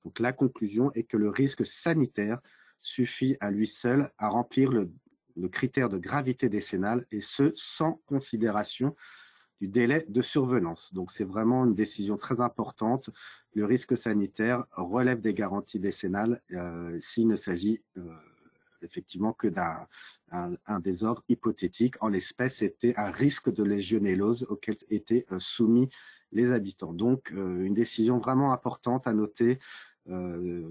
Speaker 2: Donc la conclusion est que le risque sanitaire suffit à lui seul à remplir le critère de gravité décennale, et ce, sans considération du délai de survenance. Donc c'est vraiment une décision très importante. Le risque sanitaire relève des garanties décennales s'il ne s'agit effectivement que d'un désordre hypothétique. En l'espèce, c'était un risque de légionellose auquel étaient soumis les habitants. Donc, une décision vraiment importante à noter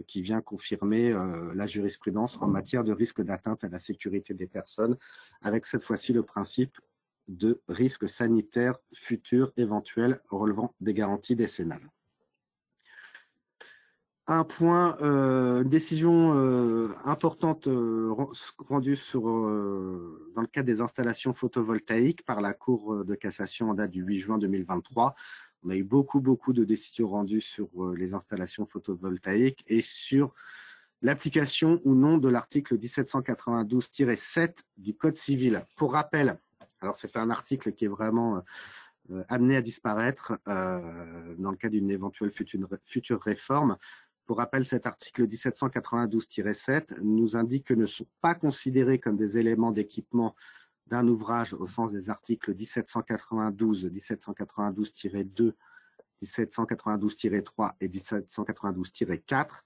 Speaker 2: qui vient confirmer la jurisprudence en matière de risque d'atteinte à la sécurité des personnes, avec cette fois-ci le principe de risque sanitaire futur éventuel relevant des garanties décennales. Un point, une décision importante rendue dans le cadre des installations photovoltaïques par la Cour de cassation en date du 8 juin 2023. On a eu beaucoup de décisions rendues sur les installations photovoltaïques et sur l'application ou non de l'article 1792-7 du Code civil. Pour rappel, alors c'est un article qui est vraiment amené à disparaître dans le cadre d'une éventuelle future réforme. Pour rappel, cet article 1792-7 nous indique que ne sont pas considérés comme des éléments d'équipement d'un ouvrage au sens des articles 1792, 1792-2, 1792-3 et 1792-4,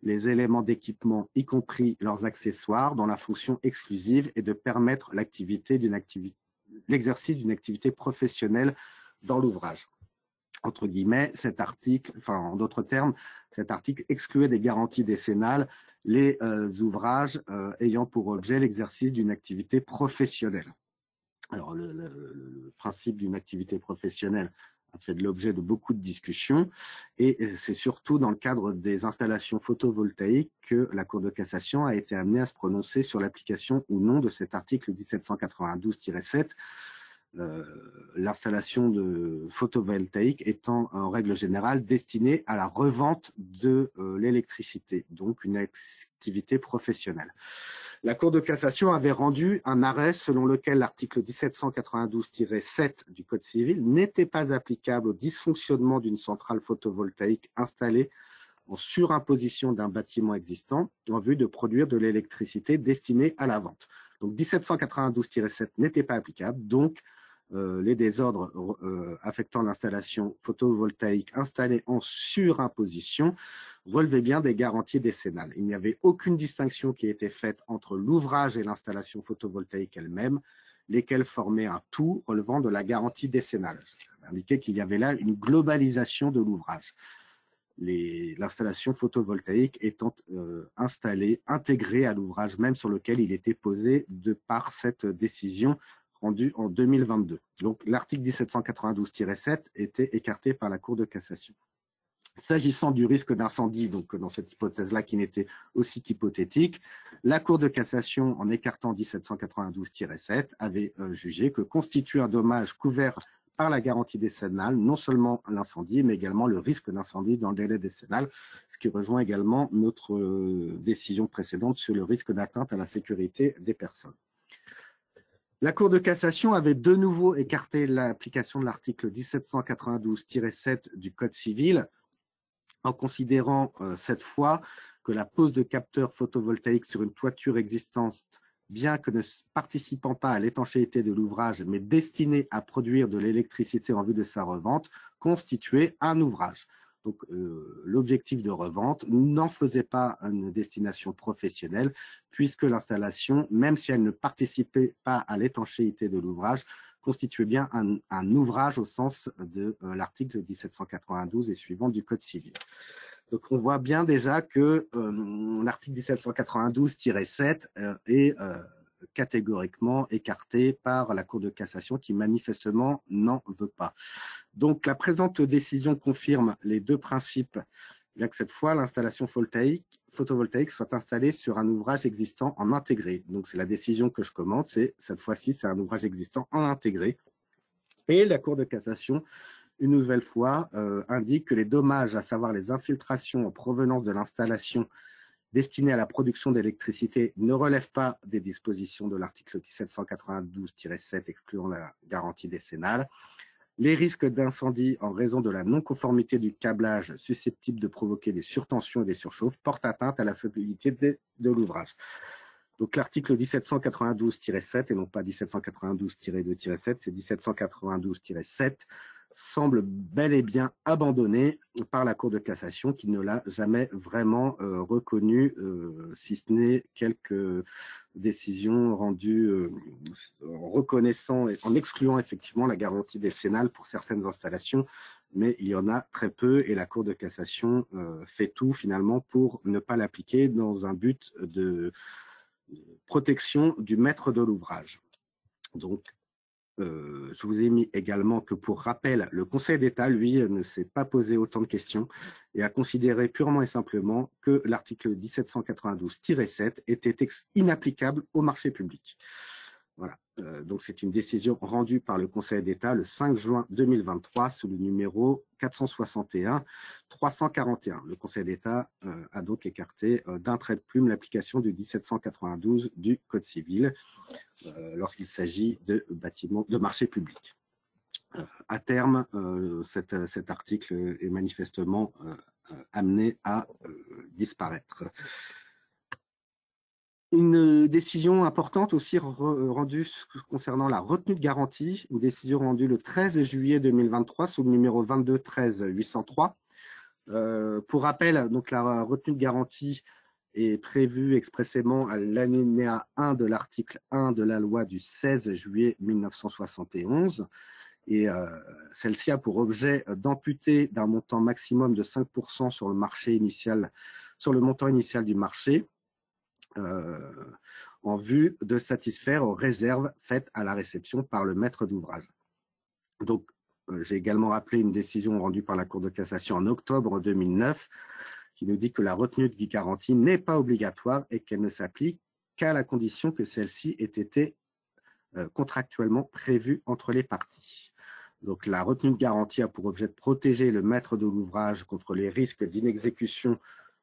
Speaker 2: les éléments d'équipement, y compris leurs accessoires, dont la fonction exclusive est de permettre l'exercice d'une activité professionnelle dans l'ouvrage. Entre guillemets, cet article, enfin en d'autres termes, cet article excluait des garanties décennales les ouvrages ayant pour objet l'exercice d'une activité professionnelle. Alors le principe d'une activité professionnelle a fait de l'objet de beaucoup de discussions et c'est surtout dans le cadre des installations photovoltaïques que la Cour de cassation a été amenée à se prononcer sur l'application ou non de cet article 1792-7. L'installation de photovoltaïque étant en règle générale destinée à la revente de l'électricité, donc une activité professionnelle. La Cour de cassation avait rendu un arrêt selon lequel l'article 1792-7 du Code civil n'était pas applicable au dysfonctionnement d'une centrale photovoltaïque installée en surimposition d'un bâtiment existant en vue de produire de l'électricité destinée à la vente. Donc 1792-7 n'était pas applicable, donc les désordres affectant l'installation photovoltaïque installée en surimposition relevaient bien des garanties décennales. Il n'y avait aucune distinction qui était faite entre l'ouvrage et l'installation photovoltaïque elle-même. lesquels formaient un tout relevant de la garantie décennale. Ce qui indiquait qu'il y avait là une globalisation de l'ouvrage. L'installation photovoltaïque étant installée, intégrée à l'ouvrage même sur lequel il était posé de par cette décision rendue en 2022. Donc l'article 1792-7 était écarté par la Cour de cassation. S'agissant du risque d'incendie, donc dans cette hypothèse-là qui n'était aussi qu'hypothétique, la Cour de cassation, en écartant 1792-7, avait jugé que constitue un dommage couvert par la garantie décennale, non seulement l'incendie, mais également le risque d'incendie dans le délai décennal, ce qui rejoint également notre décision précédente sur le risque d'atteinte à la sécurité des personnes. La Cour de cassation avait de nouveau écarté l'application de l'article 1792-7 du Code civil, en considérant cette fois que la pose de capteurs photovoltaïques sur une toiture existante, bien que ne participant pas à l'étanchéité de l'ouvrage, mais destiné à produire de l'électricité en vue de sa revente, constituait un ouvrage. Donc, l'objectif de revente n'en faisait pas une destination professionnelle, puisque l'installation, même si elle ne participait pas à l'étanchéité de l'ouvrage, constituait bien un ouvrage au sens de l'article 1792 et suivant du Code civil. Donc, on voit bien déjà que l'article 1792-7 est catégoriquement écarté par la Cour de cassation qui manifestement n'en veut pas. Donc, la présente décision confirme les deux principes, bien que cette fois, l'installation photovoltaïque soit installée sur un ouvrage existant en intégré. Donc, c'est la décision que je commente, cette fois-ci, c'est un ouvrage existant en intégré. Et la Cour de cassation, une nouvelle fois, indique que les dommages, à savoir les infiltrations en provenance de l'installation destinée à la production d'électricité, ne relèvent pas des dispositions de l'article 1792-7 excluant la garantie décennale. Les risques d'incendie en raison de la non-conformité du câblage susceptible de provoquer des surtensions et des surchauffes portent atteinte à la solidité de l'ouvrage. Donc l'article 1792-7 et non pas 1792-2-7, c'est 1792-7, semble bel et bien abandonné par la Cour de cassation qui ne l'a jamais vraiment reconnu, si ce n'est quelques décisions rendues en reconnaissant et en excluant effectivement la garantie décennale pour certaines installations, mais il y en a très peu et la Cour de cassation fait tout finalement pour ne pas l'appliquer dans un but de protection du maître de l'ouvrage. Donc, je vous ai mis également que pour rappel, le Conseil d'État, lui, ne s'est pas posé autant de questions et a considéré purement et simplement que l'article 1792-7 était inapplicable au marché public. Voilà. Donc, c'est une décision rendue par le Conseil d'État le 5 juin 2023 sous le numéro 461-341. Le Conseil d'État a donc écarté d'un trait de plume l'application du 1792 du Code civil lorsqu'il s'agit de bâtiments de marché public. À terme, cet article est manifestement amené à disparaître. Une décision importante aussi rendue concernant la retenue de garantie, une décision rendue le 13 juillet 2023 sous le numéro 22-13-803. Pour rappel, donc la retenue de garantie est prévue expressément à l'alinéa 1 de l'article 1 de la loi du 16 juillet 1971. Et celle-ci a pour objet d'amputer d'un montant maximum de 5% sur le marché initial, sur le montant initial du marché, en vue de satisfaire aux réserves faites à la réception par le maître d'ouvrage. Donc, j'ai également rappelé une décision rendue par la Cour de cassation en octobre 2009 qui nous dit que la retenue de garantie n'est pas obligatoire et qu'elle ne s'applique qu'à la condition que celle-ci ait été contractuellement prévue entre les parties. Donc, la retenue de garantie a pour objet de protéger le maître de l'ouvrage contre les risques d'inexécution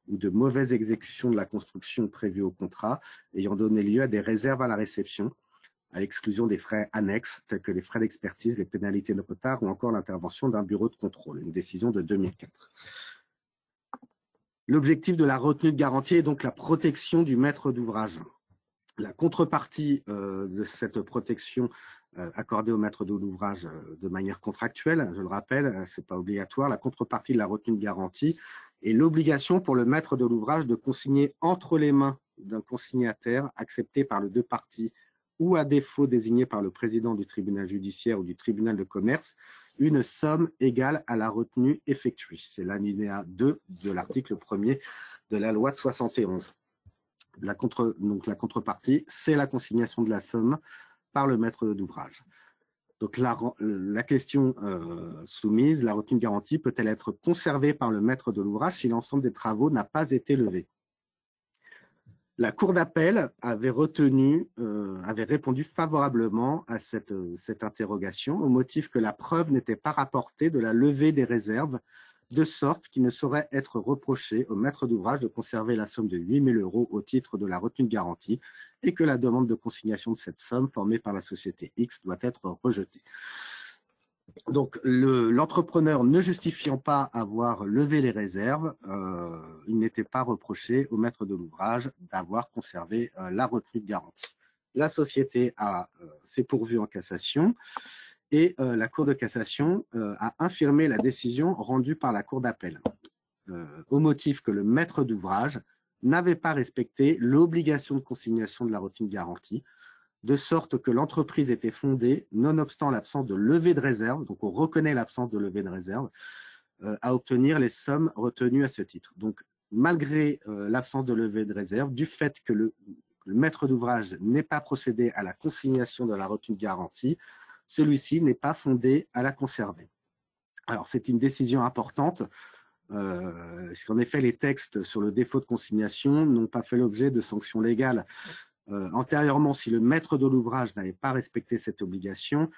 Speaker 2: ou de mauvaise exécution de la construction prévue au contrat, ayant donné lieu à des réserves à la réception, à l'exclusion des frais annexes, tels que les frais d'expertise, les pénalités de retard ou encore l'intervention d'un bureau de contrôle, une décision de 2004. L'objectif de la retenue de garantie est donc la protection du maître d'ouvrage. La contrepartie de cette protection accordée au maître de l'ouvrage de manière contractuelle, je le rappelle, ce n'est pas obligatoire, la contrepartie de la retenue de garantie et l'obligation pour le maître de l'ouvrage de consigner entre les mains d'un consignataire accepté par les deux parties ou à défaut désigné par le président du tribunal judiciaire ou du tribunal de commerce, une somme égale à la retenue effectuée. C'est l'alinéa 2 de l'article 1er de la loi de 71. Donc la contrepartie, c'est la consignation de la somme par le maître d'ouvrage. Donc la question soumise, la retenue de garantie, peut-elle être conservée par le maître de l'ouvrage si l'ensemble des travaux n'a pas été levé? La Cour d'appel avait répondu favorablement à cette interrogation au motif que la preuve n'était pas rapportée de la levée des réserves, de sorte qu'il ne saurait être reproché au maître d'ouvrage de conserver la somme de 8 000 € au titre de la retenue de garantie et que la demande de consignation de cette somme formée par la société X doit être rejetée. Donc, l'entrepreneur ne justifiant pas avoir levé les réserves, il n'était pas reproché au maître de l'ouvrage d'avoir conservé la retenue de garantie. La société s'est pourvue en cassation et la Cour de cassation a infirmé la décision rendue par la Cour d'appel au motif que le maître d'ouvrage n'avait pas respecté l'obligation de consignation de la retenue de garantie, de sorte que l'entreprise était fondée, nonobstant l'absence de levée de réserve, donc on reconnaît l'absence de levée de réserve, à obtenir les sommes retenues à ce titre. Donc, malgré l'absence de levée de réserve, du fait que le maître d'ouvrage n'ait pas procédé à la consignation de la retenue de garantie, celui-ci n'est pas fondé à la conserver. Alors, c'est une décision importante, parce qu'en effet, les textes sur le défaut de consignation n'ont pas fait l'objet de sanctions légales. Antérieurement, si le maître de l'ouvrage n'avait pas respecté cette obligation,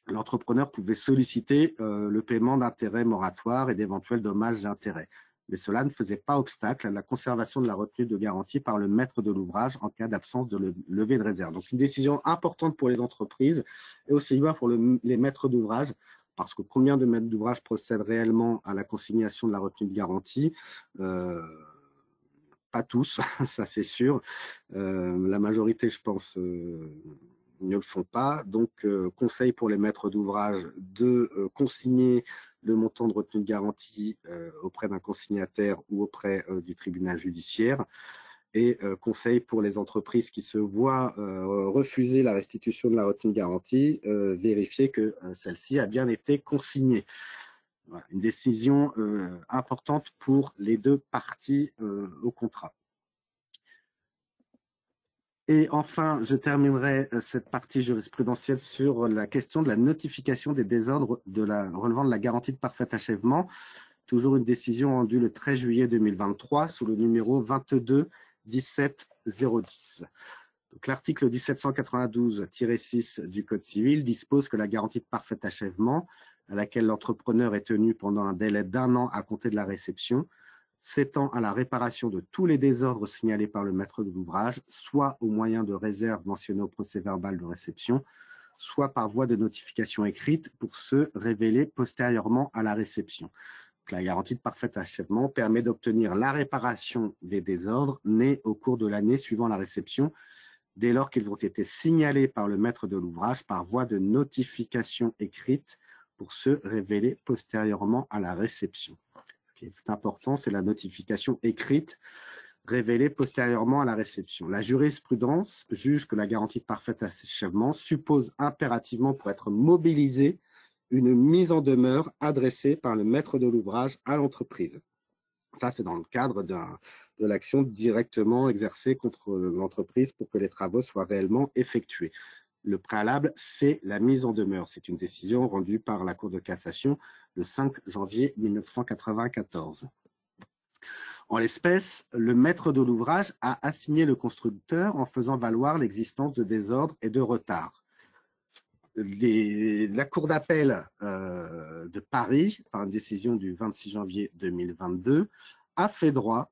Speaker 2: l'entrepreneur pouvait solliciter le paiement d'intérêts moratoires et d'éventuels dommages d'intérêts. Mais cela ne faisait pas obstacle à la conservation de la retenue de garantie par le maître de l'ouvrage en cas d'absence de levée de réserve. Donc, une décision importante pour les entreprises et aussi bien pour les maîtres d'ouvrage, parce que combien de maîtres d'ouvrage procèdent réellement à la consignation de la retenue de garantie pas tous, ça c'est sûr. La majorité, je pense, ne le font pas. Donc, conseil pour les maîtres d'ouvrage de consigner le montant de retenue de garantie auprès d'un consignataire ou auprès du tribunal judiciaire. Et conseil pour les entreprises qui se voient refuser la restitution de la retenue de garantie, vérifier que celle-ci a bien été consignée. Voilà, une décision importante pour les deux parties au contrat. Et enfin, je terminerai cette partie jurisprudentielle sur la question de la notification des désordres relevant de la garantie de parfait achèvement. Toujours une décision rendue le 13 juillet 2023 sous le numéro 22 17 010. Donc, l'article 1792-6 du Code civil dispose que la garantie de parfait achèvement, à laquelle l'entrepreneur est tenu pendant un délai d'1 an à compter de la réception, s'étend à la réparation de tous les désordres signalés par le maître de l'ouvrage, soit au moyen de réserves mentionnées au procès-verbal de réception, soit par voie de notification écrite pour se révéler postérieurement à la réception. Donc, la garantie de parfait achèvement permet d'obtenir la réparation des désordres nés au cours de l'année suivant la réception, dès lors qu'ils ont été signalés par le maître de l'ouvrage par voie de notification écrite pour se révéler postérieurement à la réception. Ce qui est important, c'est la notification écrite révélée postérieurement à la réception. La jurisprudence juge que la garantie de parfait achèvement suppose impérativement, pour être mobilisée, une mise en demeure adressée par le maître de l'ouvrage à l'entreprise. Ça, c'est dans le cadre de l'action directement exercée contre l'entreprise pour que les travaux soient réellement effectués. Le préalable, c'est la mise en demeure. C'est une décision rendue par la Cour de cassation le 5 janvier 1994. En l'espèce, le maître de l'ouvrage a assigné le constructeur en faisant valoir l'existence de désordres et de retards. La Cour d'appel de Paris, par une décision du 26 janvier 2022, a fait droit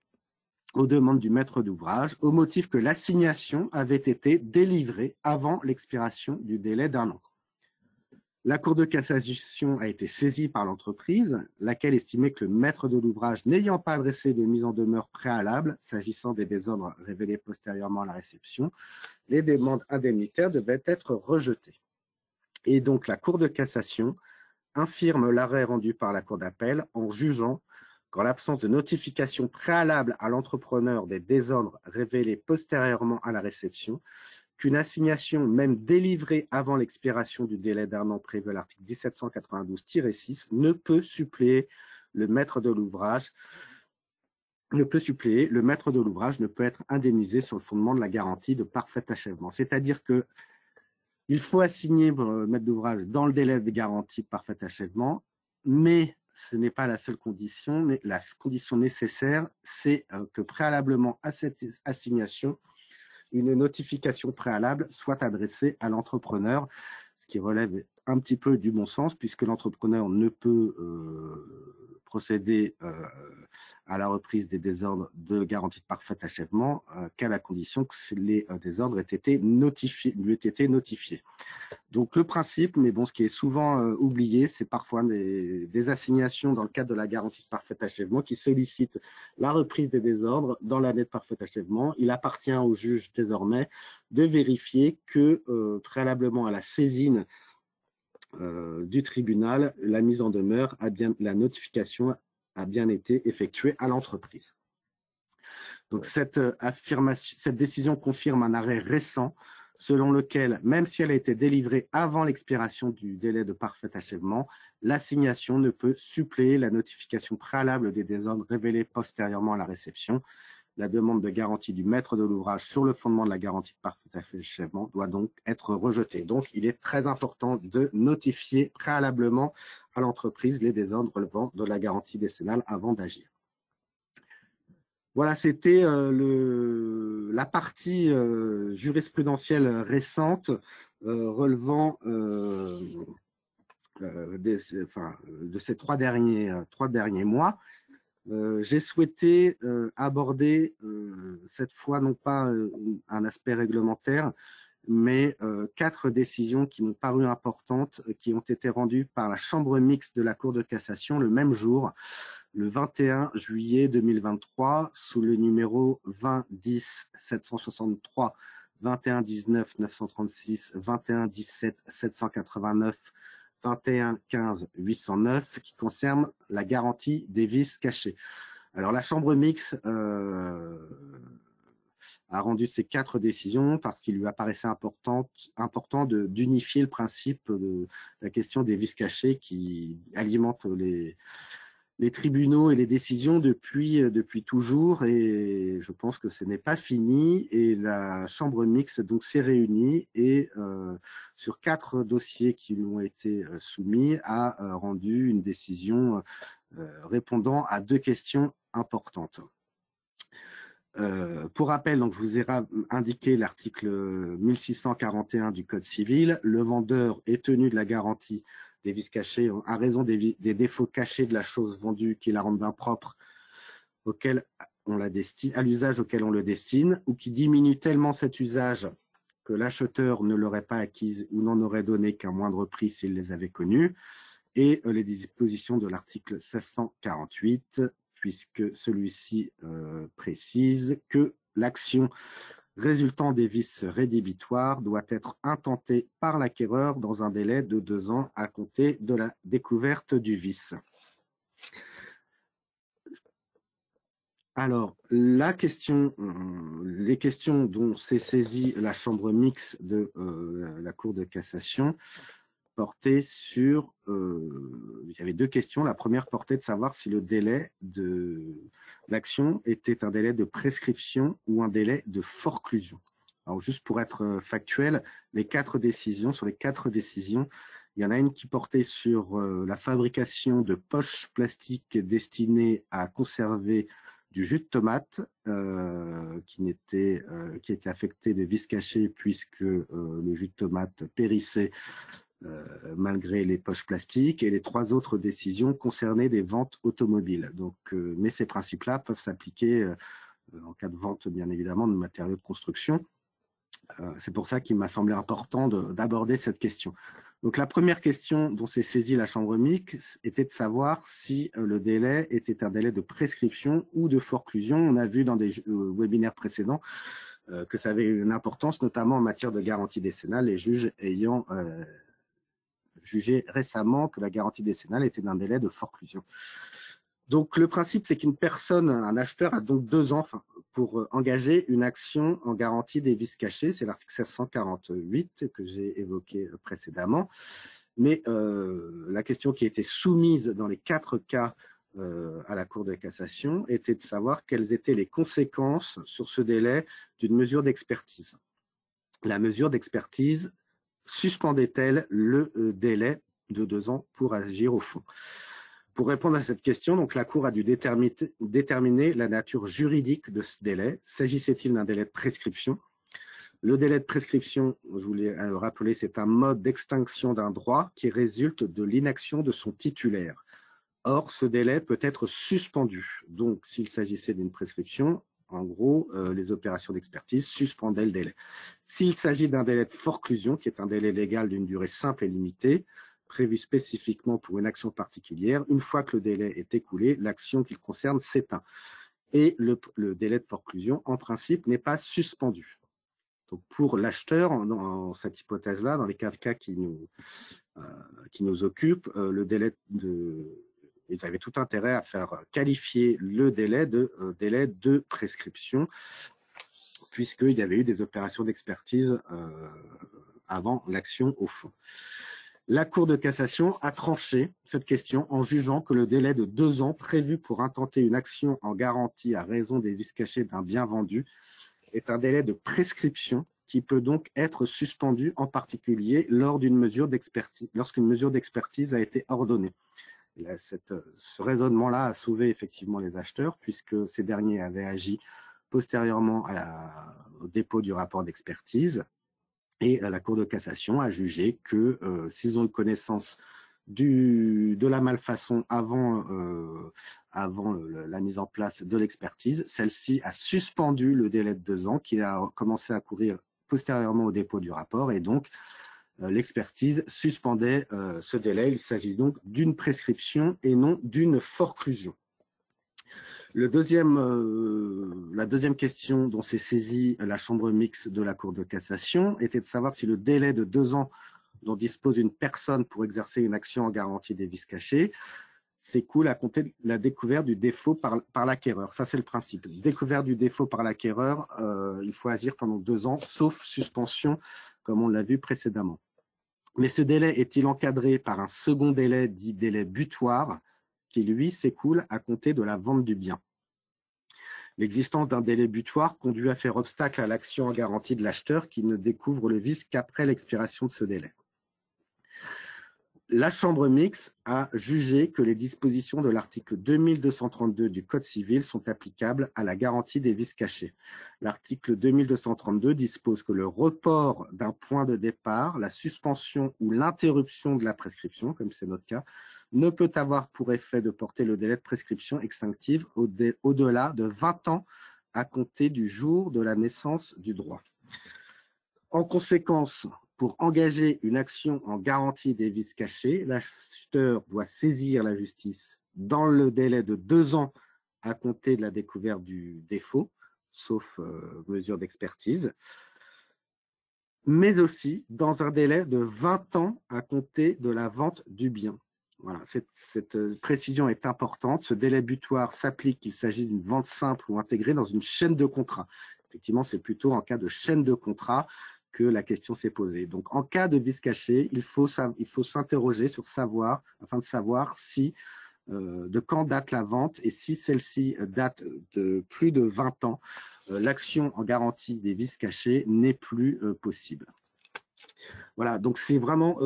Speaker 2: aux demandes du maître d'ouvrage au motif que l'assignation avait été délivrée avant l'expiration du délai d'1 an. La Cour de cassation a été saisie par l'entreprise, laquelle estimait que le maître de l'ouvrage n'ayant pas adressé de mise en demeure préalable s'agissant des désordres révélés postérieurement à la réception, les demandes indemnitaires devaient être rejetées. Et donc la Cour de cassation infirme l'arrêt rendu par la Cour d'appel en jugeant qu'en l'absence de notification préalable à l'entrepreneur des désordres révélés postérieurement à la réception, qu'une assignation, même délivrée avant l'expiration du délai d'un an prévu à l'article 1792-6, ne peut suppléer le maître de l'ouvrage. Le maître de l'ouvrage ne peut être indemnisé sur le fondement de la garantie de parfait achèvement. C'est-à-dire que il faut assigner le maître d'ouvrage dans le délai de garantie de parfait achèvement, mais ce n'est pas la seule condition, mais la condition nécessaire, c'est que préalablement à cette assignation, une notification préalable soit adressée à l'entrepreneur, ce qui relève un petit peu du bon sens, puisque l'entrepreneur ne peut procéder à la reprise des désordres de garantie de parfait achèvement qu'à la condition que les désordres lui aient été notifiés. Donc le principe, mais bon, ce qui est souvent oublié, c'est parfois des assignations dans le cadre de la garantie de parfait achèvement qui sollicitent la reprise des désordres dans l'année de parfait achèvement. Il appartient au juge désormais de vérifier que préalablement à la saisine du tribunal, la mise en demeure la notification a bien été effectuée à l'entreprise. Donc cette décision confirme un arrêt récent selon lequel, même si elle a été délivrée avant l'expiration du délai de parfait achèvement, l'assignation ne peut suppléer la notification préalable des désordres révélés postérieurement à la réception. La demande de garantie du maître de l'ouvrage sur le fondement de la garantie de parfait achèvement doit donc être rejetée. Donc, il est très important de notifier préalablement à l'entreprise les désordres relevant de la garantie décennale avant d'agir. Voilà, c'était la partie jurisprudentielle récente relevant de ces trois derniers mois. J'ai souhaité aborder cette fois non pas un aspect réglementaire, mais 4 décisions qui m'ont paru importantes, qui ont été rendues par la Chambre mixte de la Cour de cassation le même jour, le 21 juillet 2023, sous le numéro 20-10-763, 21-19-936, 21-17-789, 21-15-809, qui concerne la garantie des vices cachés. Alors, la Chambre mixte a rendu ces 4 décisions parce qu'il lui apparaissait important d'unifier le principe de la question des vices cachés qui alimente les tribunaux et les décisions depuis toujours, et je pense que ce n'est pas fini. Et la Chambre mixte donc s'est réunie et sur 4 dossiers qui lui ont été soumis a rendu une décision répondant à 2 questions importantes. Pour rappel, donc, je vous ai indiqué l'article 1641 du Code civil. Le vendeur est tenu de la garantie des vices cachés à raison des défauts cachés de la chose vendue qui la rendent impropre à l'usage auquel on le destine, ou qui diminue tellement cet usage que l'acheteur ne l'aurait pas acquise ou n'en aurait donné qu'un moindre prix s'il les avait connus, et les dispositions de l'article 1648, puisque celui-ci précise que l'action résultant des vices rédhibitoires doit être intentée par l'acquéreur dans un délai de 2 ans à compter de la découverte du vice. Alors, les questions dont s'est saisie la Chambre mixte de la Cour de cassation portaient sur… il y avait 2 questions. La première portait de savoir si le délai de l'action était un délai de prescription ou un délai de forclusion. Alors, juste pour être factuel, sur les 4 décisions, il y en a une qui portait sur la fabrication de poches plastiques destinées à conserver du jus de tomate qui était affecté de vices cachés puisque le jus de tomate périssait malgré les poches plastiques, et les 3 autres décisions concernaient des ventes automobiles. Donc, mais ces principes-là peuvent s'appliquer en cas de vente, bien évidemment, de matériaux de construction. C'est pour ça qu'il m'a semblé important d'aborder cette question. Donc, la première question dont s'est saisie la Chambre mixte était de savoir si le délai était un délai de prescription ou de forclusion. On a vu dans des webinaires précédents que ça avait une importance, notamment en matière de garantie décennale, les juges ayant jugé récemment que la garantie décennale était d'un délai de forclusion. Donc, le principe, c'est qu'une personne, un acheteur, a donc 2 ans, enfin, pour engager une action en garantie des vices cachés. C'est l'article 748 que j'ai évoqué précédemment. Mais la question qui était soumise dans les 4 cas à la Cour de cassation était de savoir quelles étaient les conséquences sur ce délai d'une mesure d'expertise. La mesure d'expertise suspendait-elle le délai de 2 ans pour agir au fond? Pour répondre à cette question, donc, la Cour a dû déterminer la nature juridique de ce délai. S'agissait-il d'un délai de prescription? Le délai de prescription, je voulais rappeler, c'est un mode d'extinction d'un droit qui résulte de l'inaction de son titulaire. Or, ce délai peut être suspendu. Donc, s'il s'agissait d'une prescription, en gros, les opérations d'expertise suspendaient le délai. S'il s'agit d'un délai de forclusion, qui est un délai légal d'une durée simple et limitée, prévu spécifiquement pour une action particulière, une fois que le délai est écoulé, l'action qu'il concerne s'éteint. Et le délai de forclusion, en principe, n'est pas suspendu. Donc, pour l'acheteur, dans cette hypothèse-là, dans les 4 cas qui nous occupent, le délai ils avaient tout intérêt à faire qualifier le délai de prescription, puisqu'il y avait eu des opérations d'expertise avant l'action au fond. La Cour de cassation a tranché cette question en jugeant que le délai de 2 ans prévu pour intenter une action en garantie à raison des vices cachés d'un bien vendu est un délai de prescription qui peut donc être suspendu, en particulier lorsqu'une mesure d'expertise a été ordonnée. Ce raisonnement-là a sauvé effectivement les acheteurs, puisque ces derniers avaient agi postérieurement au dépôt du rapport d'expertise. Et la Cour de cassation a jugé que s'ils ont eu connaissance de la malfaçon avant la mise en place de l'expertise, celle-ci a suspendu le délai de 2 ans qui a commencé à courir postérieurement au dépôt du rapport, et donc l'expertise suspendait ce délai. Il s'agit donc d'une prescription et non d'une forclusion. La deuxième question dont s'est saisie la chambre mixte de la Cour de cassation était de savoir si le délai de 2 ans dont dispose une personne pour exercer une action en garantie des vices cachés s'écoule à compter de la découverte du défaut par l'acquéreur. Ça, c'est le principe. Découverte du défaut par l'acquéreur, il faut agir pendant 2 ans, sauf suspension, comme on l'a vu précédemment. Mais ce délai est-il encadré par un second délai dit délai butoir, qui, lui, s'écoule à compter de la vente du bien? L'existence d'un délai butoir conduit à faire obstacle à l'action en garantie de l'acheteur qui ne découvre le vice qu'après l'expiration de ce délai. La chambre mixte a jugé que les dispositions de l'article 2232 du Code civil sont applicables à la garantie des vices cachés. L'article 2232 dispose que le report d'un point de départ, la suspension ou l'interruption de la prescription, comme c'est notre cas, ne peut avoir pour effet de porter le délai de prescription extinctive au-delà de 20 ans à compter du jour de la naissance du droit. En conséquence, pour engager une action en garantie des vices cachés, l'acheteur doit saisir la justice dans le délai de 2 ans à compter de la découverte du défaut, sauf mesure d'expertise, mais aussi dans un délai de 20 ans à compter de la vente du bien. Voilà, cette précision est importante. Ce délai butoir s'applique qu'il s'agit d'une vente simple ou intégrée dans une chaîne de contrat. Effectivement, c'est plutôt en cas de chaîne de contrat que la question s'est posée. Donc, en cas de vice caché, il faut s'interroger afin de savoir si, de quand date la vente, et si celle-ci date de plus de 20 ans, l'action en garantie des vices cachés n'est plus possible. Voilà, donc c'est vraiment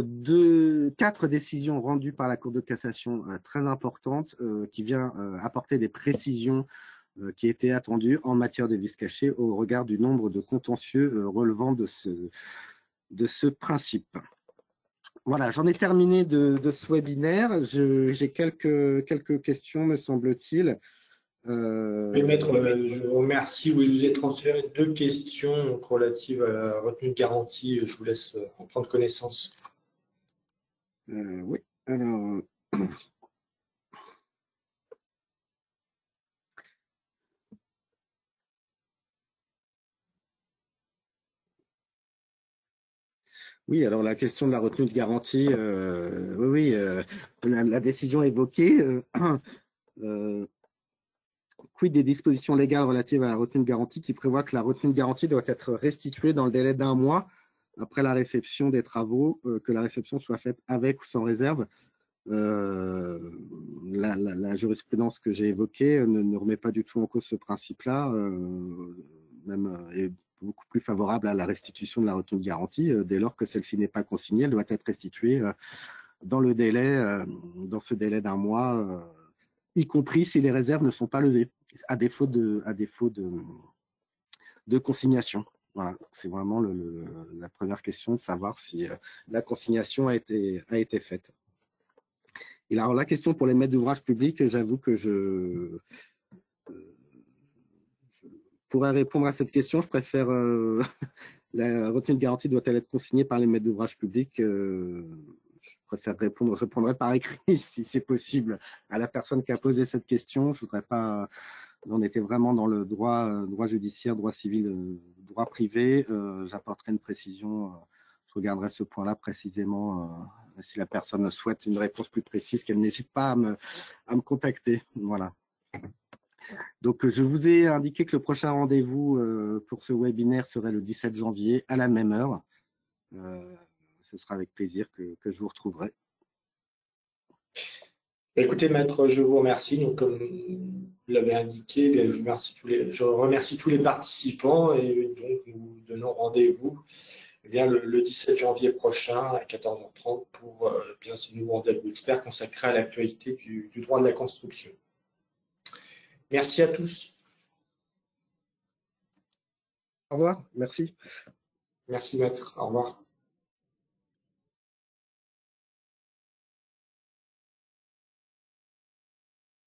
Speaker 2: 4 décisions rendues par la Cour de cassation très importantes qui vient apporter des précisions qui étaient attendues en matière de vices cachés au regard du nombre de contentieux relevant de ce principe. Voilà, j'en ai terminé de ce webinaire. J'ai quelques questions, me semble-t-il.
Speaker 1: Oui, maître, je vous remercie. Oui, je vous ai transféré 2 questions donc, relatives à la retenue de garantie. Je vous laisse en prendre connaissance.
Speaker 2: Oui, alors... Oui, alors la question de la retenue de garantie, oui, la décision évoquée Quid des dispositions légales relatives à la retenue de garantie qui prévoit que la retenue de garantie doit être restituée dans le délai d'1 mois après la réception des travaux, que la réception soit faite avec ou sans réserve. La jurisprudence que j'ai évoquée ne remet pas du tout en cause ce principe-là, même est beaucoup plus favorable à la restitution de la retenue de garantie. Dès lors que celle-ci n'est pas consignée, elle doit être restituée dans ce délai d'1 mois, y compris si les réserves ne sont pas levées, à défaut de consignation. Voilà, c'est vraiment la première question, de savoir si la consignation a été faite. Et alors, la question pour les maîtres d'ouvrage publics, j'avoue que je pourrais répondre à cette question. Je préfère la retenue de garantie doit-elle être consignée par les maîtres d'ouvrage publics? Je préfère répondrai par écrit si c'est possible à la personne qui a posé cette question. Je voudrais pas. On était vraiment dans le droit judiciaire, droit civil, droit privé. J'apporterai une précision. Je regarderai ce point-là précisément. Si la personne souhaite une réponse plus précise, qu'elle n'hésite pas à me contacter. Voilà. Donc, je vous ai indiqué que le prochain rendez-vous pour ce webinaire serait le 17 janvier à la même heure. Ce sera avec plaisir que je vous retrouverai.
Speaker 1: Écoutez, maître, je vous remercie. Donc, comme vous l'avez indiqué, je remercie tous les participants et donc nous donnons rendez-vous le 17 janvier prochain à 14h30 pour ce nouveau rendez-vous expert consacré à l'actualité du droit de la construction. Merci à tous.
Speaker 2: Au revoir, merci.
Speaker 1: Merci, maître. Au revoir.